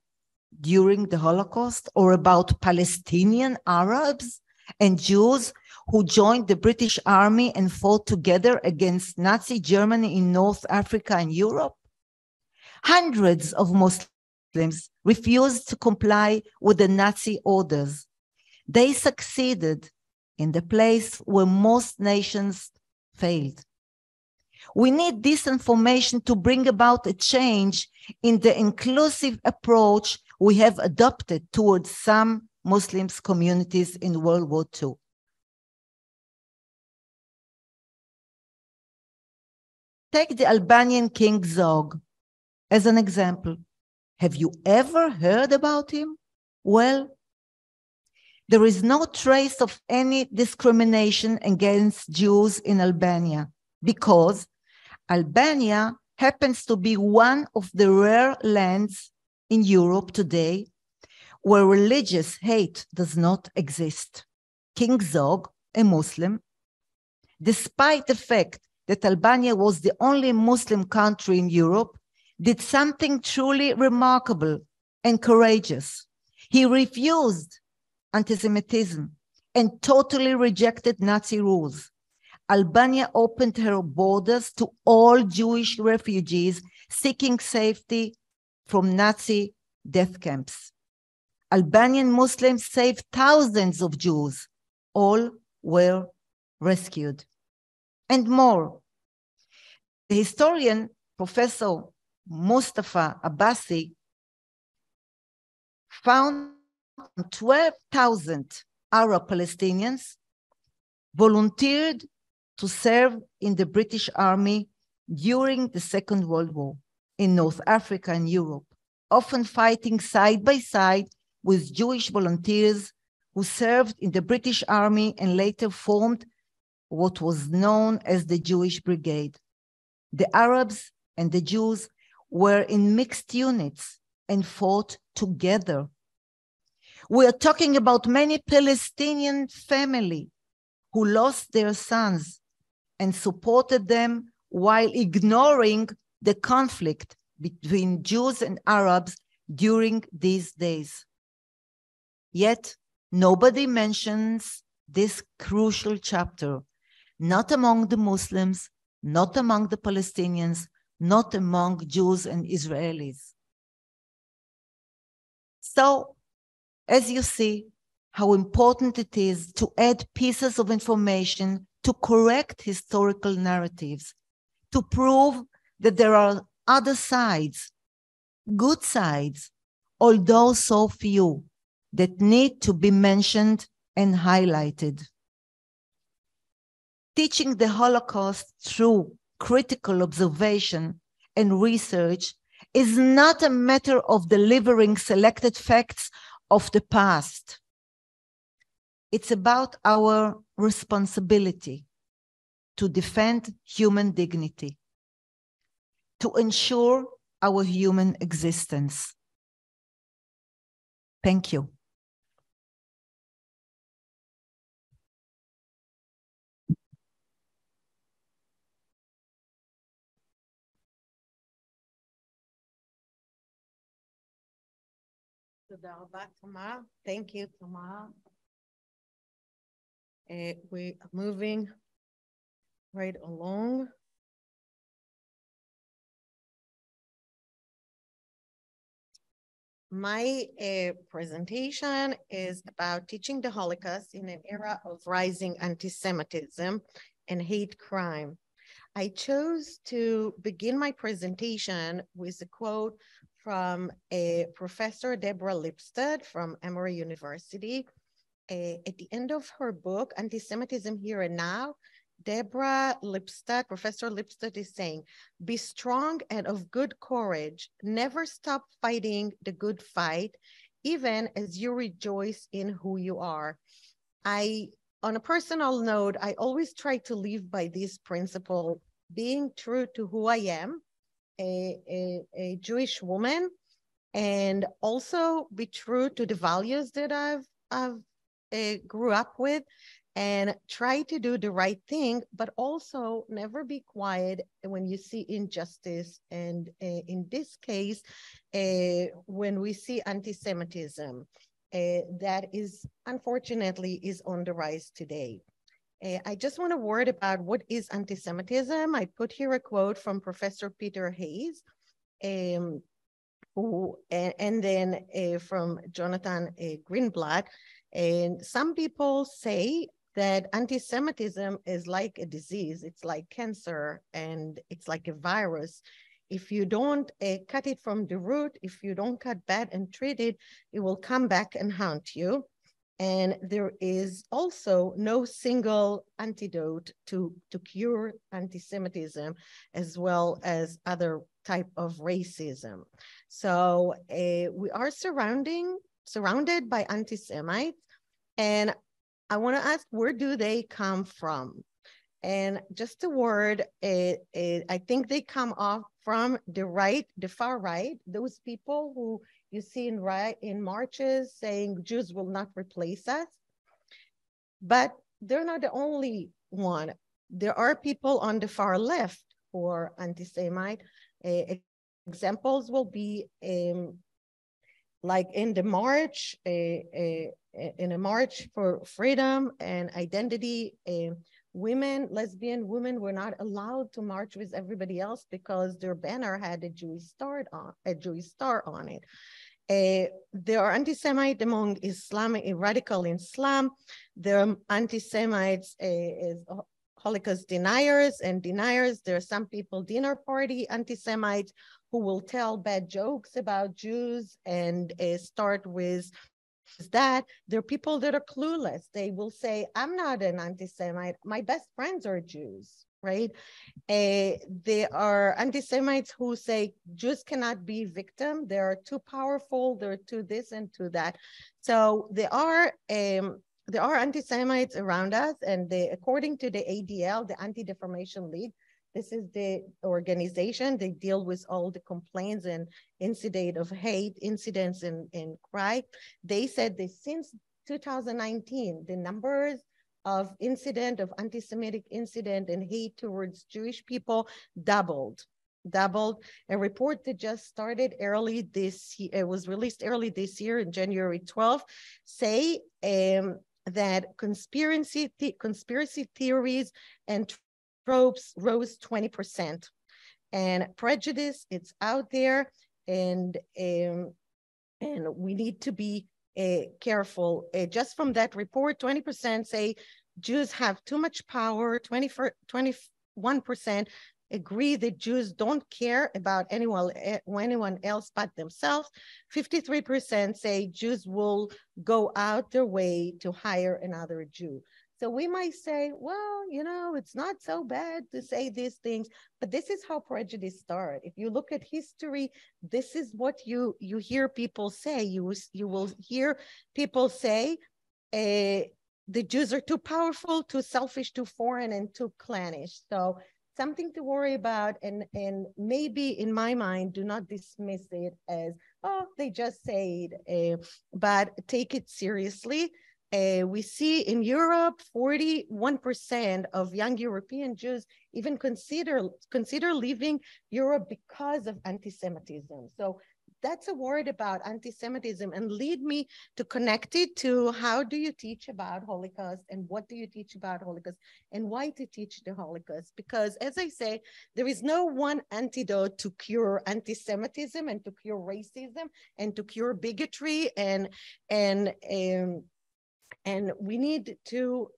during the Holocaust, or about Palestinian Arabs and Jews who joined the British Army and fought together against Nazi Germany in North Africa and Europe? Hundreds of Muslims refused to comply with the Nazi orders. They succeeded in the place where most nations failed. We need this information to bring about a change in the inclusive approach we have adopted towards some Muslim communities in World War II. Take the Albanian King Zog as an example. Have you ever heard about him? Well, there is no trace of any discrimination against Jews in Albania because Albania happens to be one of the rare lands in Europe today where religious hate does not exist. King Zog, a Muslim, despite the fact that Albania was the only Muslim country in Europe, did something truly remarkable and courageous. He refused anti-Semitism and totally rejected Nazi rules. Albania opened her borders to all Jewish refugees seeking safety from Nazi death camps. Albanian Muslims saved thousands of Jews. All were rescued. And more. The historian, Professor Mustafa Abbasi, found 12,000 Arab Palestinians volunteered to serve in the British Army during the Second World War in North Africa and Europe, often fighting side by side with Jewish volunteers who served in the British Army and later formed what was known as the Jewish Brigade. The Arabs and the Jews were in mixed units and fought together. We are talking about many Palestinian families who lost their sons and supported them while ignoring the conflict between Jews and Arabs during these days. Yet, nobody mentions this crucial chapter, not among the Muslims, not among the Palestinians, not among Jews and Israelis. So, as you see, how important it is to add pieces of information to correct historical narratives, to prove that there are other sides, good sides, although so few, that need to be mentioned and highlighted. Teaching the Holocaust through critical observation and research is not a matter of delivering selected facts of the past. It's about our responsibility to defend human dignity, to ensure our human existence. Thank you. Thank you, Tamar. We are moving right along. My presentation is about teaching the Holocaust in an era of rising anti-Semitism and hate crime. I chose to begin my presentation with a quote from Professor Deborah Lipstadt from Emory University. At the end of her book, Anti-Semitism Here and Now, Deborah Lipstadt, Professor Lipstadt is saying, be strong and of good courage. Never stop fighting the good fight, even as you rejoice in who you are. On a personal note, I always try to live by this principle, being true to who I am, a Jewish woman, and also be true to the values that I've grew up with, and try to do the right thing, but also never be quiet when you see injustice. And in this case, when we see anti-Semitism, that is unfortunately is on the rise today. I just want a word about what is anti-Semitism. I put here a quote from Professor Peter Hayes, and then from Jonathan Greenblatt. And some people say that anti-Semitism is like a disease. It's like cancer, and it's like a virus. If you don't cut it from the root, if you don't cut bad and treat it, it will come back and haunt you. And there is also no single antidote to cure anti-Semitism, as well as other type of racism. So we are surrounded by anti-Semites, and I want to ask, where do they come from? And just a word, I think they come off from the right, the far right, those people who you see in marches saying Jews will not replace us. But they're not the only one. There are people on the far left who are anti-Semite. Examples will be like in the march, in a march for freedom and identity, lesbian women were not allowed to march with everybody else because their banner had a Jewish star on it. There are anti-Semite among radical Islam. There are anti-Semites as Holocaust deniers and deniers. There are some people, dinner party anti-Semites, who will tell bad jokes about Jews and start with that. There are people that are clueless. They will say, I'm not an anti-Semite. My best friends are Jews, right? There are anti-Semites who say Jews cannot be victim. They are too powerful. They're too this and too that. So there are anti-Semites around us, and according to the ADL, the Anti-Defamation League, this is the organization. They deal with all the complaints and incidents of hate, incidents in crime. They said that since 2019, the numbers of anti-Semitic incident and hate towards Jewish people doubled. A report that just started early this year, it was released early this year in January 12th, say that conspiracy theories and tropes rose 20%. And prejudice, it's out there, and we need to be careful. Just from that report, 20% say Jews have too much power, 21% agree that Jews don't care about anyone else but themselves. 53% say Jews will go out their way to hire another Jew. So we might say, well, it's not so bad to say these things, but this is how prejudice starts. If you look at history, this is what you hear people say. You will hear people say, the Jews are too powerful, too selfish, too foreign, and too clannish. So something to worry about, and maybe in my mind, do not dismiss it as, oh, they just say it, but take it seriously. We see in Europe, 41% of young European Jews even consider leaving Europe because of anti-Semitism. So that's a word about anti-Semitism, and lead me to connect it to how do you teach about Holocaust, and what do you teach about Holocaust, and why to teach the Holocaust? Because as I say, there is no one antidote to cure anti-Semitism and to cure racism and to cure bigotry, and we need to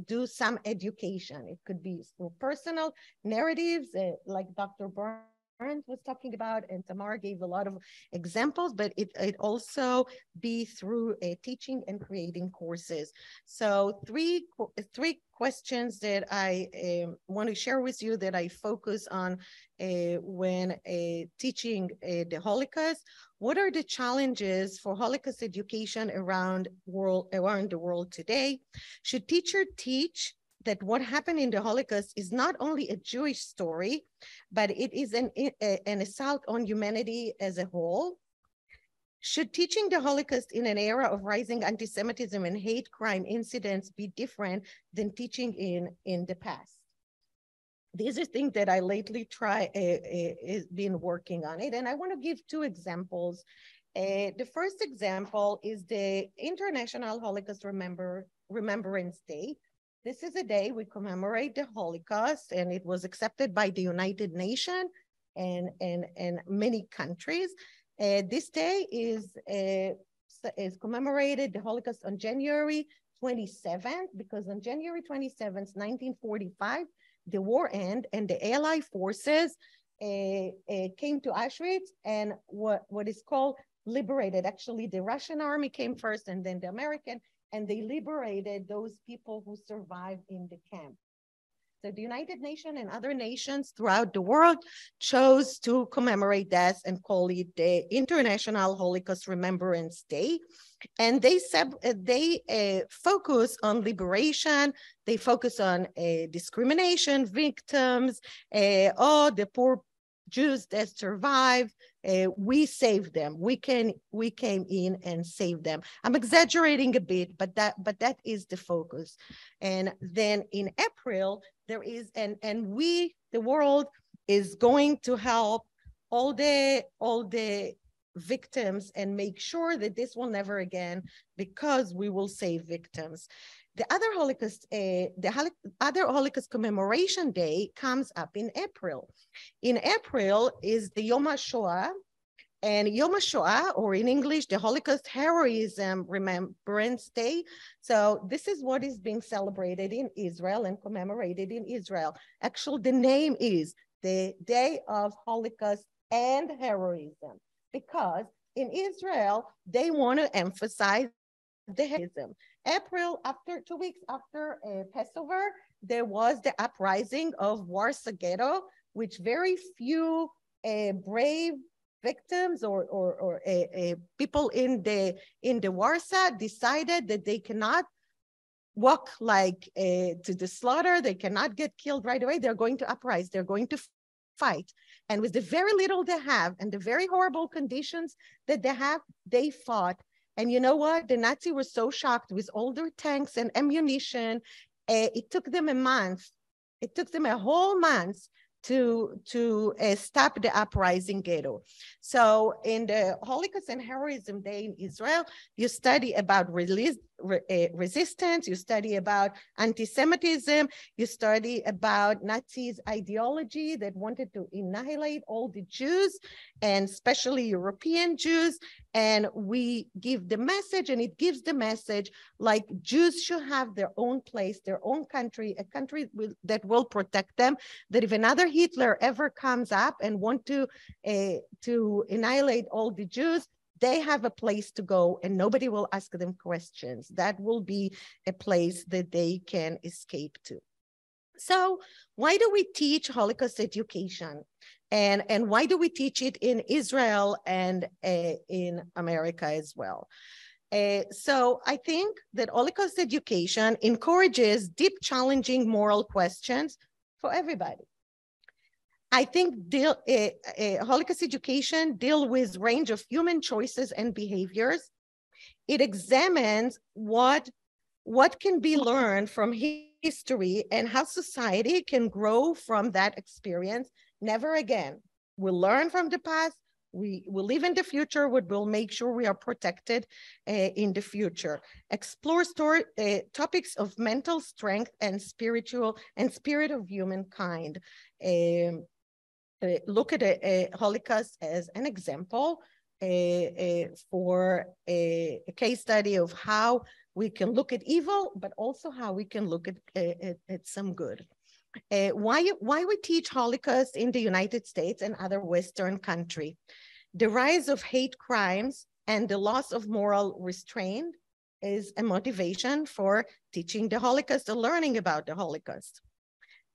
do some education. It could be through personal narratives, like Dr. Burns was talking about, and Tamar gave a lot of examples, but it also be through teaching and creating courses. So three questions that I want to share with you that I focus on when teaching the Holocaust. What are the challenges for Holocaust education around the world today? Should teachers teach that what happened in the Holocaust is not only a Jewish story, but it is an assault on humanity as a whole? Should teaching the Holocaust in an era of rising anti-Semitism and hate crime incidents be different than teaching in the past? These are things that I lately been working on it, and I want to give two examples. The first example is the International Holocaust Remembrance Day. This is a day we commemorate the Holocaust, and it was accepted by the United Nations and many countries. This day is commemorated, the Holocaust, on January 27th, because on January 27th, 1945, the war ended and the Allied forces came to Auschwitz and what is called liberated. Actually, the Russian army came first and then the American, and they liberated those people who survived in the camp. So the United Nations and other nations throughout the world chose to commemorate that and call it the International Holocaust Remembrance Day. And they focus on liberation. They focus on discrimination, victims, the poor Jews that survived. We saved them. We came in and saved them. I'm exaggerating a bit, but that is the focus. And then in April, there is, and we, the world, is going to help all the victims and make sure that this will never again, because we will save victims. The other Holocaust commemoration day comes up in April. In April is the Yom HaShoah, and Yom HaShoah, or in English, the Holocaust Heroism Remembrance Day. So this is what is being celebrated in Israel and commemorated in Israel. Actually, the name is the Day of Holocaust and Heroism, because in Israel, they want to emphasize the heroism. April, after 2 weeks after Passover, there was the uprising of Warsaw Ghetto, which very few brave victims or people in the Warsaw decided that they cannot walk like to the slaughter. They cannot get killed right away. They're going to uprise. They're going to fight. And with the very little they have and the very horrible conditions that they have, they fought. And you know what? The Nazis were so shocked with all their tanks and ammunition. It took them a month. It took them a whole month to stop the uprising ghetto. So in the Holocaust and Heroism Day in Israel, you study about resistance, you study about anti-Semitism, you study about Nazis' ideology that wanted to annihilate all the Jews, and especially European Jews. And we give the message, and it gives the message like Jews should have their own place, their own country, a country that will protect them, that if another Hitler ever comes up and want to annihilate all the Jews, they have a place to go and nobody will ask them questions. That will be a place that they can escape to. So why do we teach Holocaust education? And why do we teach it in Israel and in America as well? So I think that Holocaust education encourages deep, challenging moral questions for everybody. I think Holocaust education deals with range of human choices and behaviors. It examines what can be learned from history and how society can grow from that experience. Never again. We'll learn from the past. We will live in the future. We will make sure we are protected in the future. Explore topics of mental strength and spirit of humankind. Look at a Holocaust as an example for a case study of how we can look at evil, but also how we can look at some good. Why we teach Holocaust in the United States and other Western countries? The rise of hate crimes and the loss of moral restraint is a motivation for teaching the Holocaust or learning about the Holocaust.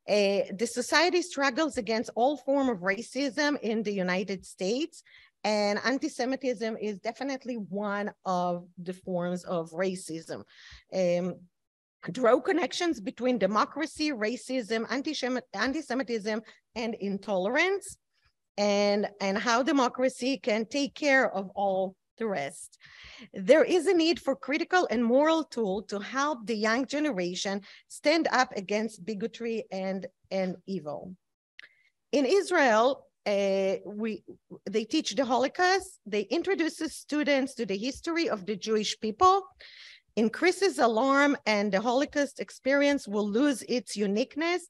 The society struggles against all forms of racism in the United States, and anti-Semitism is definitely one of the forms of racism. Draw connections between democracy, racism, anti-Semitism, and intolerance, and how democracy can take care of all the rest. There is a need for critical and moral tool to help the young generation stand up against bigotry and evil. In Israel, they teach the Holocaust. They introduce the students to the history of the Jewish people. increases alarm, and the Holocaust experience will lose its uniqueness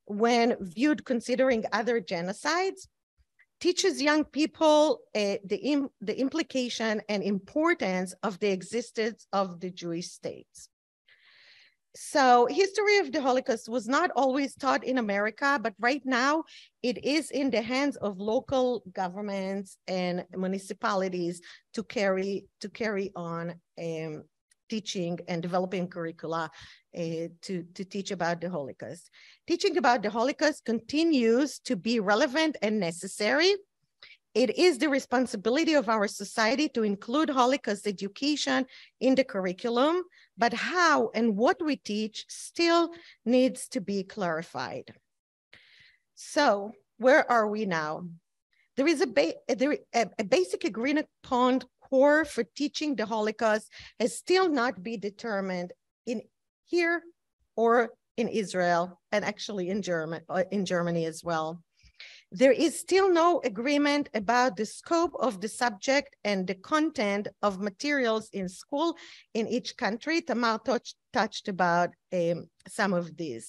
when viewed considering other genocides, teaches young people the implication and importance of the existence of the Jewish states. So history of the Holocaust was not always taught in America, but right now it is in the hands of local governments and municipalities to carry on teaching and developing curricula to teach about the Holocaust. Teaching about the Holocaust continues to be relevant and necessary. It is the responsibility of our society to include Holocaust education in the curriculum, but how and what we teach still needs to be clarified. So where are we now? There is a basic agreement upon core for teaching the Holocaust has still not been determined in here or in Israel, and actually in Germany as well. There is still no agreement about the scope of the subject and the content of materials in school in each country. Tamar touched about some of these.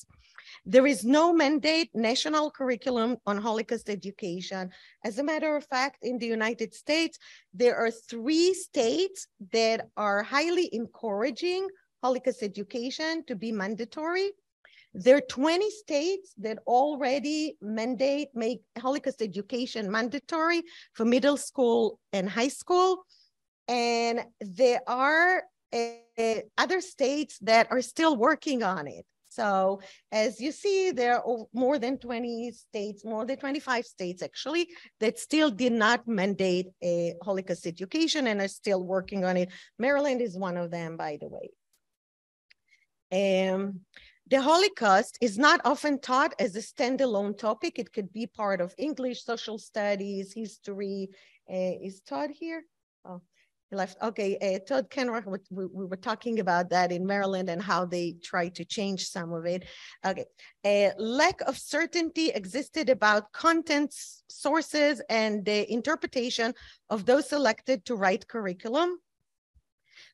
There is no mandate national curriculum on Holocaust education. As a matter of fact, in the United States, there are 3 states that are highly encouraging Holocaust education to be mandatory. There are 20 states that already make Holocaust education mandatory for middle school and high school. And there are other states that are still working on it. So as you see, there are more than 20 states, more than 25 states actually, that still did not mandate a Holocaust education and are still working on it. Maryland is one of them, by the way. The Holocaust is not often taught as a standalone topic. It could be part of English, social studies, history. Is Todd here? Oh, he left. Okay, Todd Kenrock, we were talking about that in Maryland and how they try to change some of it. Okay, a lack of certainty existed about content sources and the interpretation of those selected to write curriculum.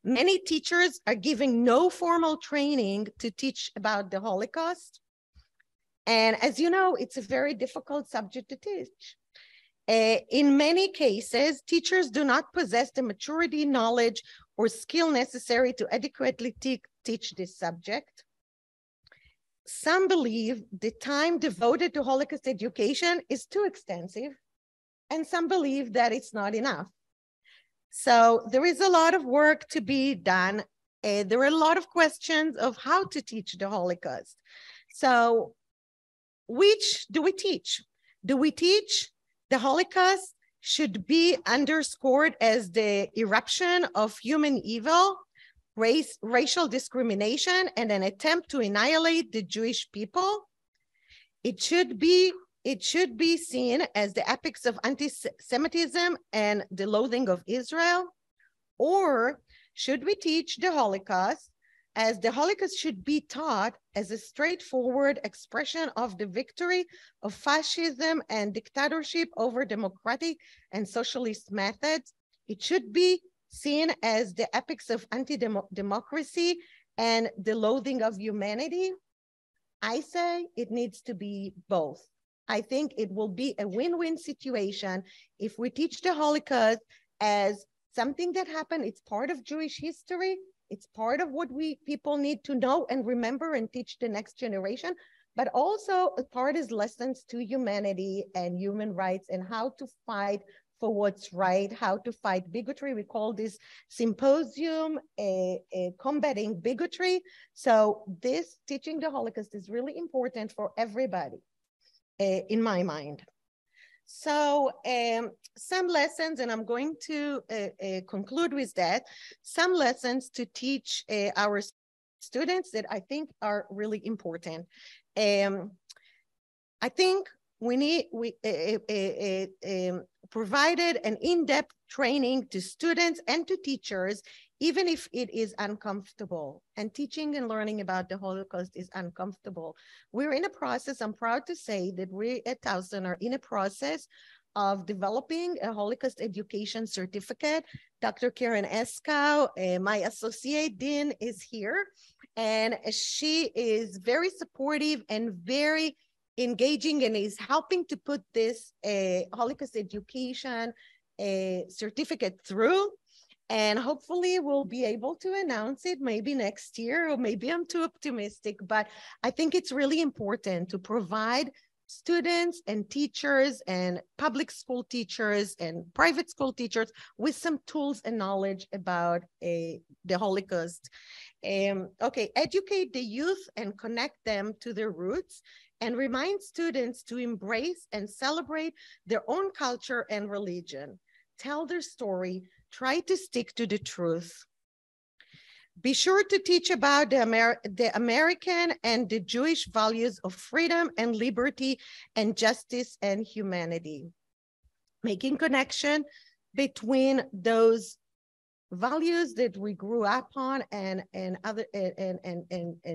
Many teachers are giving no formal training to teach about the Holocaust. And as you know, it's a very difficult subject to teach. In many cases, teachers do not possess the maturity, knowledge, or skill necessary to adequately teach this subject. Some believe the time devoted to Holocaust education is too extensive, and some believe that it's not enough. So there is a lot of work to be done. There are a lot of questions of how to teach the Holocaust. So which do we teach? Do we teach the Holocaust should be underscored as the eruption of human evil, racial discrimination, and an attempt to annihilate the Jewish people? It should be seen as the epics of anti-Semitism and the loathing of Israel? Or should we teach the Holocaust as the Holocaust should be taught as a straightforward expression of the victory of fascism and dictatorship over democratic and socialist methods? It should be seen as the epics of anti-democracy and the loathing of humanity? I say it needs to be both. I think it will be a win-win situation if we teach the Holocaust as something that happened. It's part of Jewish history. It's part of what people need to know and remember and teach the next generation, but also a part is lessons to humanity and human rights and how to fight for what's right, how to fight bigotry. We call this symposium combating bigotry. So this teaching the Holocaust is really important for everybody. In my mind. So some lessons, and I'm going to conclude with that, some lessons to teach our students that I think are really important. I think we provided an in-depth training to students and to teachers, even if it is uncomfortable. And teaching and learning about the Holocaust is uncomfortable. We're in a process, I'm proud to say that we at Towson are in a process of developing a Holocaust education certificate. Dr. Karen Eskow, my associate dean, is here, and she is very supportive and very engaging and is helping to put this Holocaust education certificate through. And hopefully we'll be able to announce it maybe next year, or maybe I'm too optimistic, but I think it's really important to provide students and teachers and public school teachers and private school teachers with some tools and knowledge about the Holocaust. Okay, educate the youth and connect them to their roots, and remind students to embrace and celebrate their own culture and religion. Tell their story, try to stick to the truth. Be sure to teach about the American and the Jewish values of freedom and liberty and justice and humanity. Making connection between those values that we grew up on and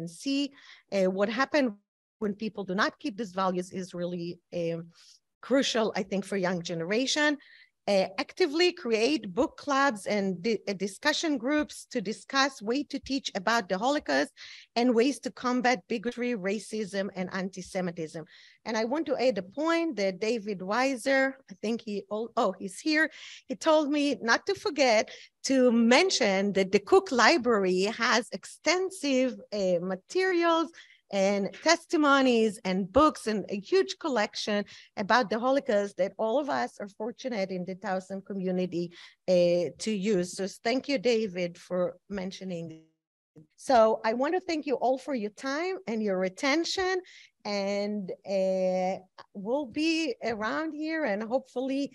see what happened when people do not keep these values is really crucial, I think, for young generation. Actively create book clubs and discussion groups to discuss ways to teach about the Holocaust and ways to combat bigotry, racism, and anti-Semitism. And I want to add a point that David Weiser, I think he's here. He told me not to forget to mention that the Cook Library has extensive materials and testimonies and books and a huge collection about the Holocaust that all of us are fortunate in the Towson community to use. So thank you, David, for mentioning. So I want to thank you all for your time and your attention, and we'll be around here, and hopefully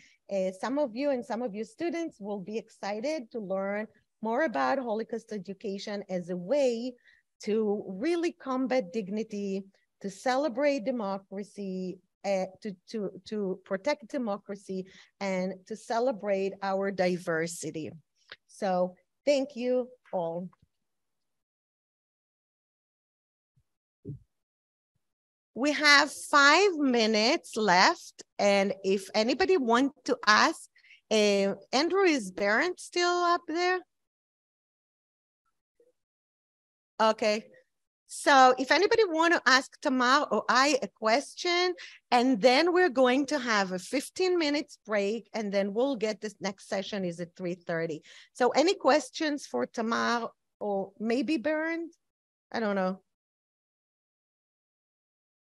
some of you and some of your students will be excited to learn more about Holocaust education as a way to really combat dignity, to celebrate democracy, to protect democracy, and to celebrate our diversity. So thank you all. We have 5 minutes left, and if anybody wants to ask, Andrew, is Bernd still up there? Okay, so if anybody want to ask Tamar or I a question, and then we're going to have a 15 minutes break, and then we'll get this next session is at 3:30. So any questions for Tamar or maybe Bernd? I don't know.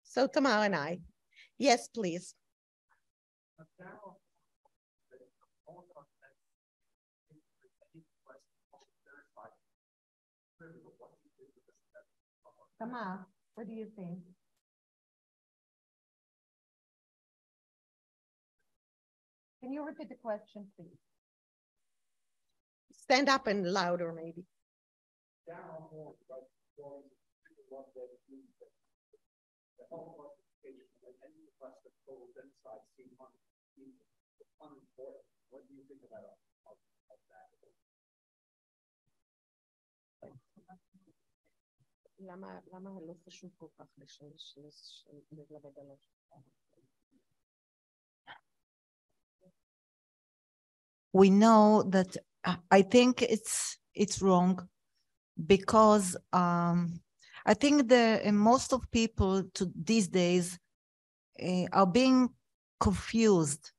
So Tamar and I. Yes, please. Tamar, what do you think? Can you repeat the question, please? Stand up and louder, maybe. What do you think about that? למה לא חשוב כל כך להתלבט עליו? We know that I think it's wrong because I think that most of people these days are being confused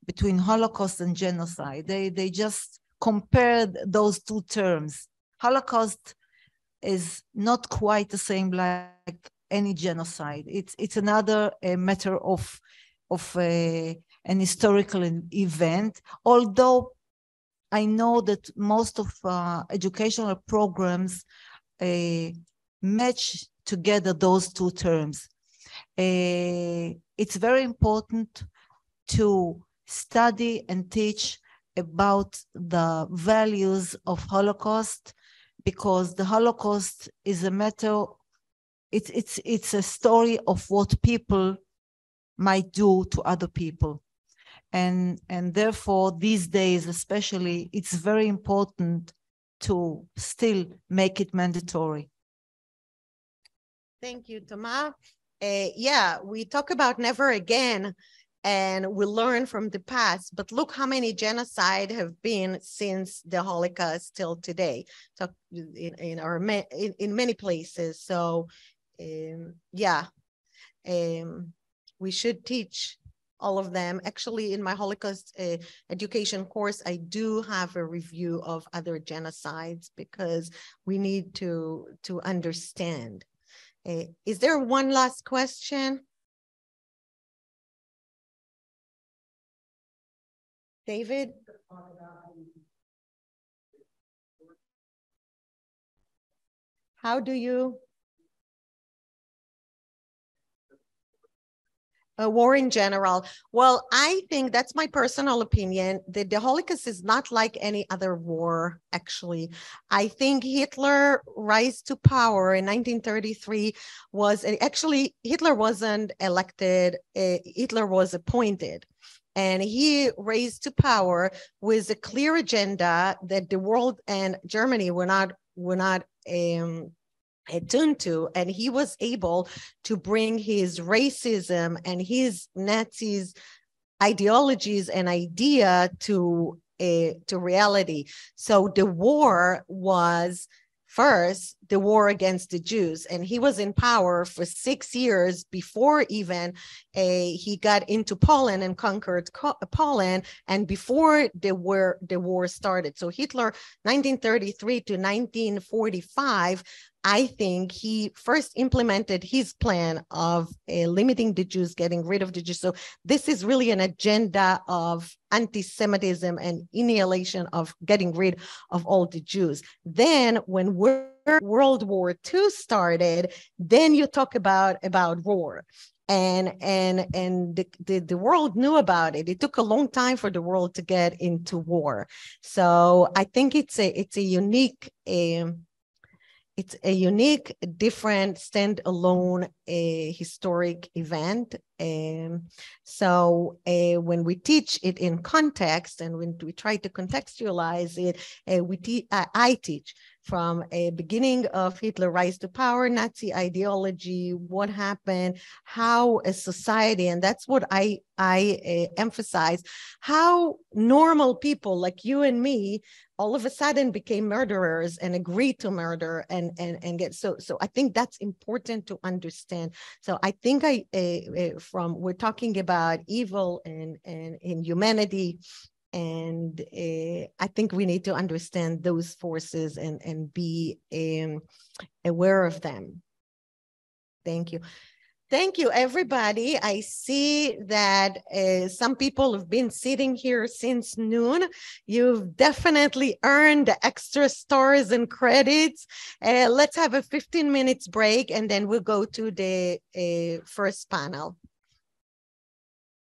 between Holocaust and genocide. They just compared those two terms. Holocaust is not quite the same like any genocide. It's another matter of an historical event, although I know that most of educational programs match together those two terms. It's very important to study and teach about the values of Holocaust, because the Holocaust is a matter, it's a story of what people might do to other people. And therefore, these days especially, it's very important to still make it mandatory. Thank you, Tamar. Yeah, we talk about never again. and we learn from the past, but look how many genocide have been since the Holocaust till today. So in many places. So yeah, we should teach all of them. Actually, in my Holocaust education course, I do have a review of other genocides because we need to understand. Is there one last question? David? How do you? A war in general. Well, I think that's my personal opinion. The Holocaust is not like any other war, actually. I think Hitler rise to power in 1933 was, actually, Hitler wasn't elected, Hitler was appointed. And he raised to power with a clear agenda that the world and Germany were not attuned to, and he was able to bring his racism and his Nazis ideologies and idea to reality. So the war was first the war against the Jews, and he was in power for 6 years before even he got into Poland and conquered Poland, and before the war started. So Hitler, 1933 to 1945, I think he first implemented his plan of limiting the Jews, getting rid of the Jews. So this is really an agenda of anti-Semitism and annihilation of getting rid of all the Jews. Then when World War II started, then you talk about war. And the world knew about it. It took a long time for the world to get into war. So I think it's a unique different, standalone historic event. So when we teach it in context and when we try to contextualize it, I teach from a beginning of Hitler rise to power, Nazi ideology, what happened, how a society, and that's what I emphasize, how normal people like you and me all of a sudden became murderers and agreed to murder and get so I think that's important to understand. So I think we're talking about evil and in humanity, and I think we need to understand those forces and be aware of them. Thank you. Thank you, everybody. I see that some people have been sitting here since noon. You've definitely earned the extra stars and credits. Let's have a 15 minutes break, and then we'll go to the first panel.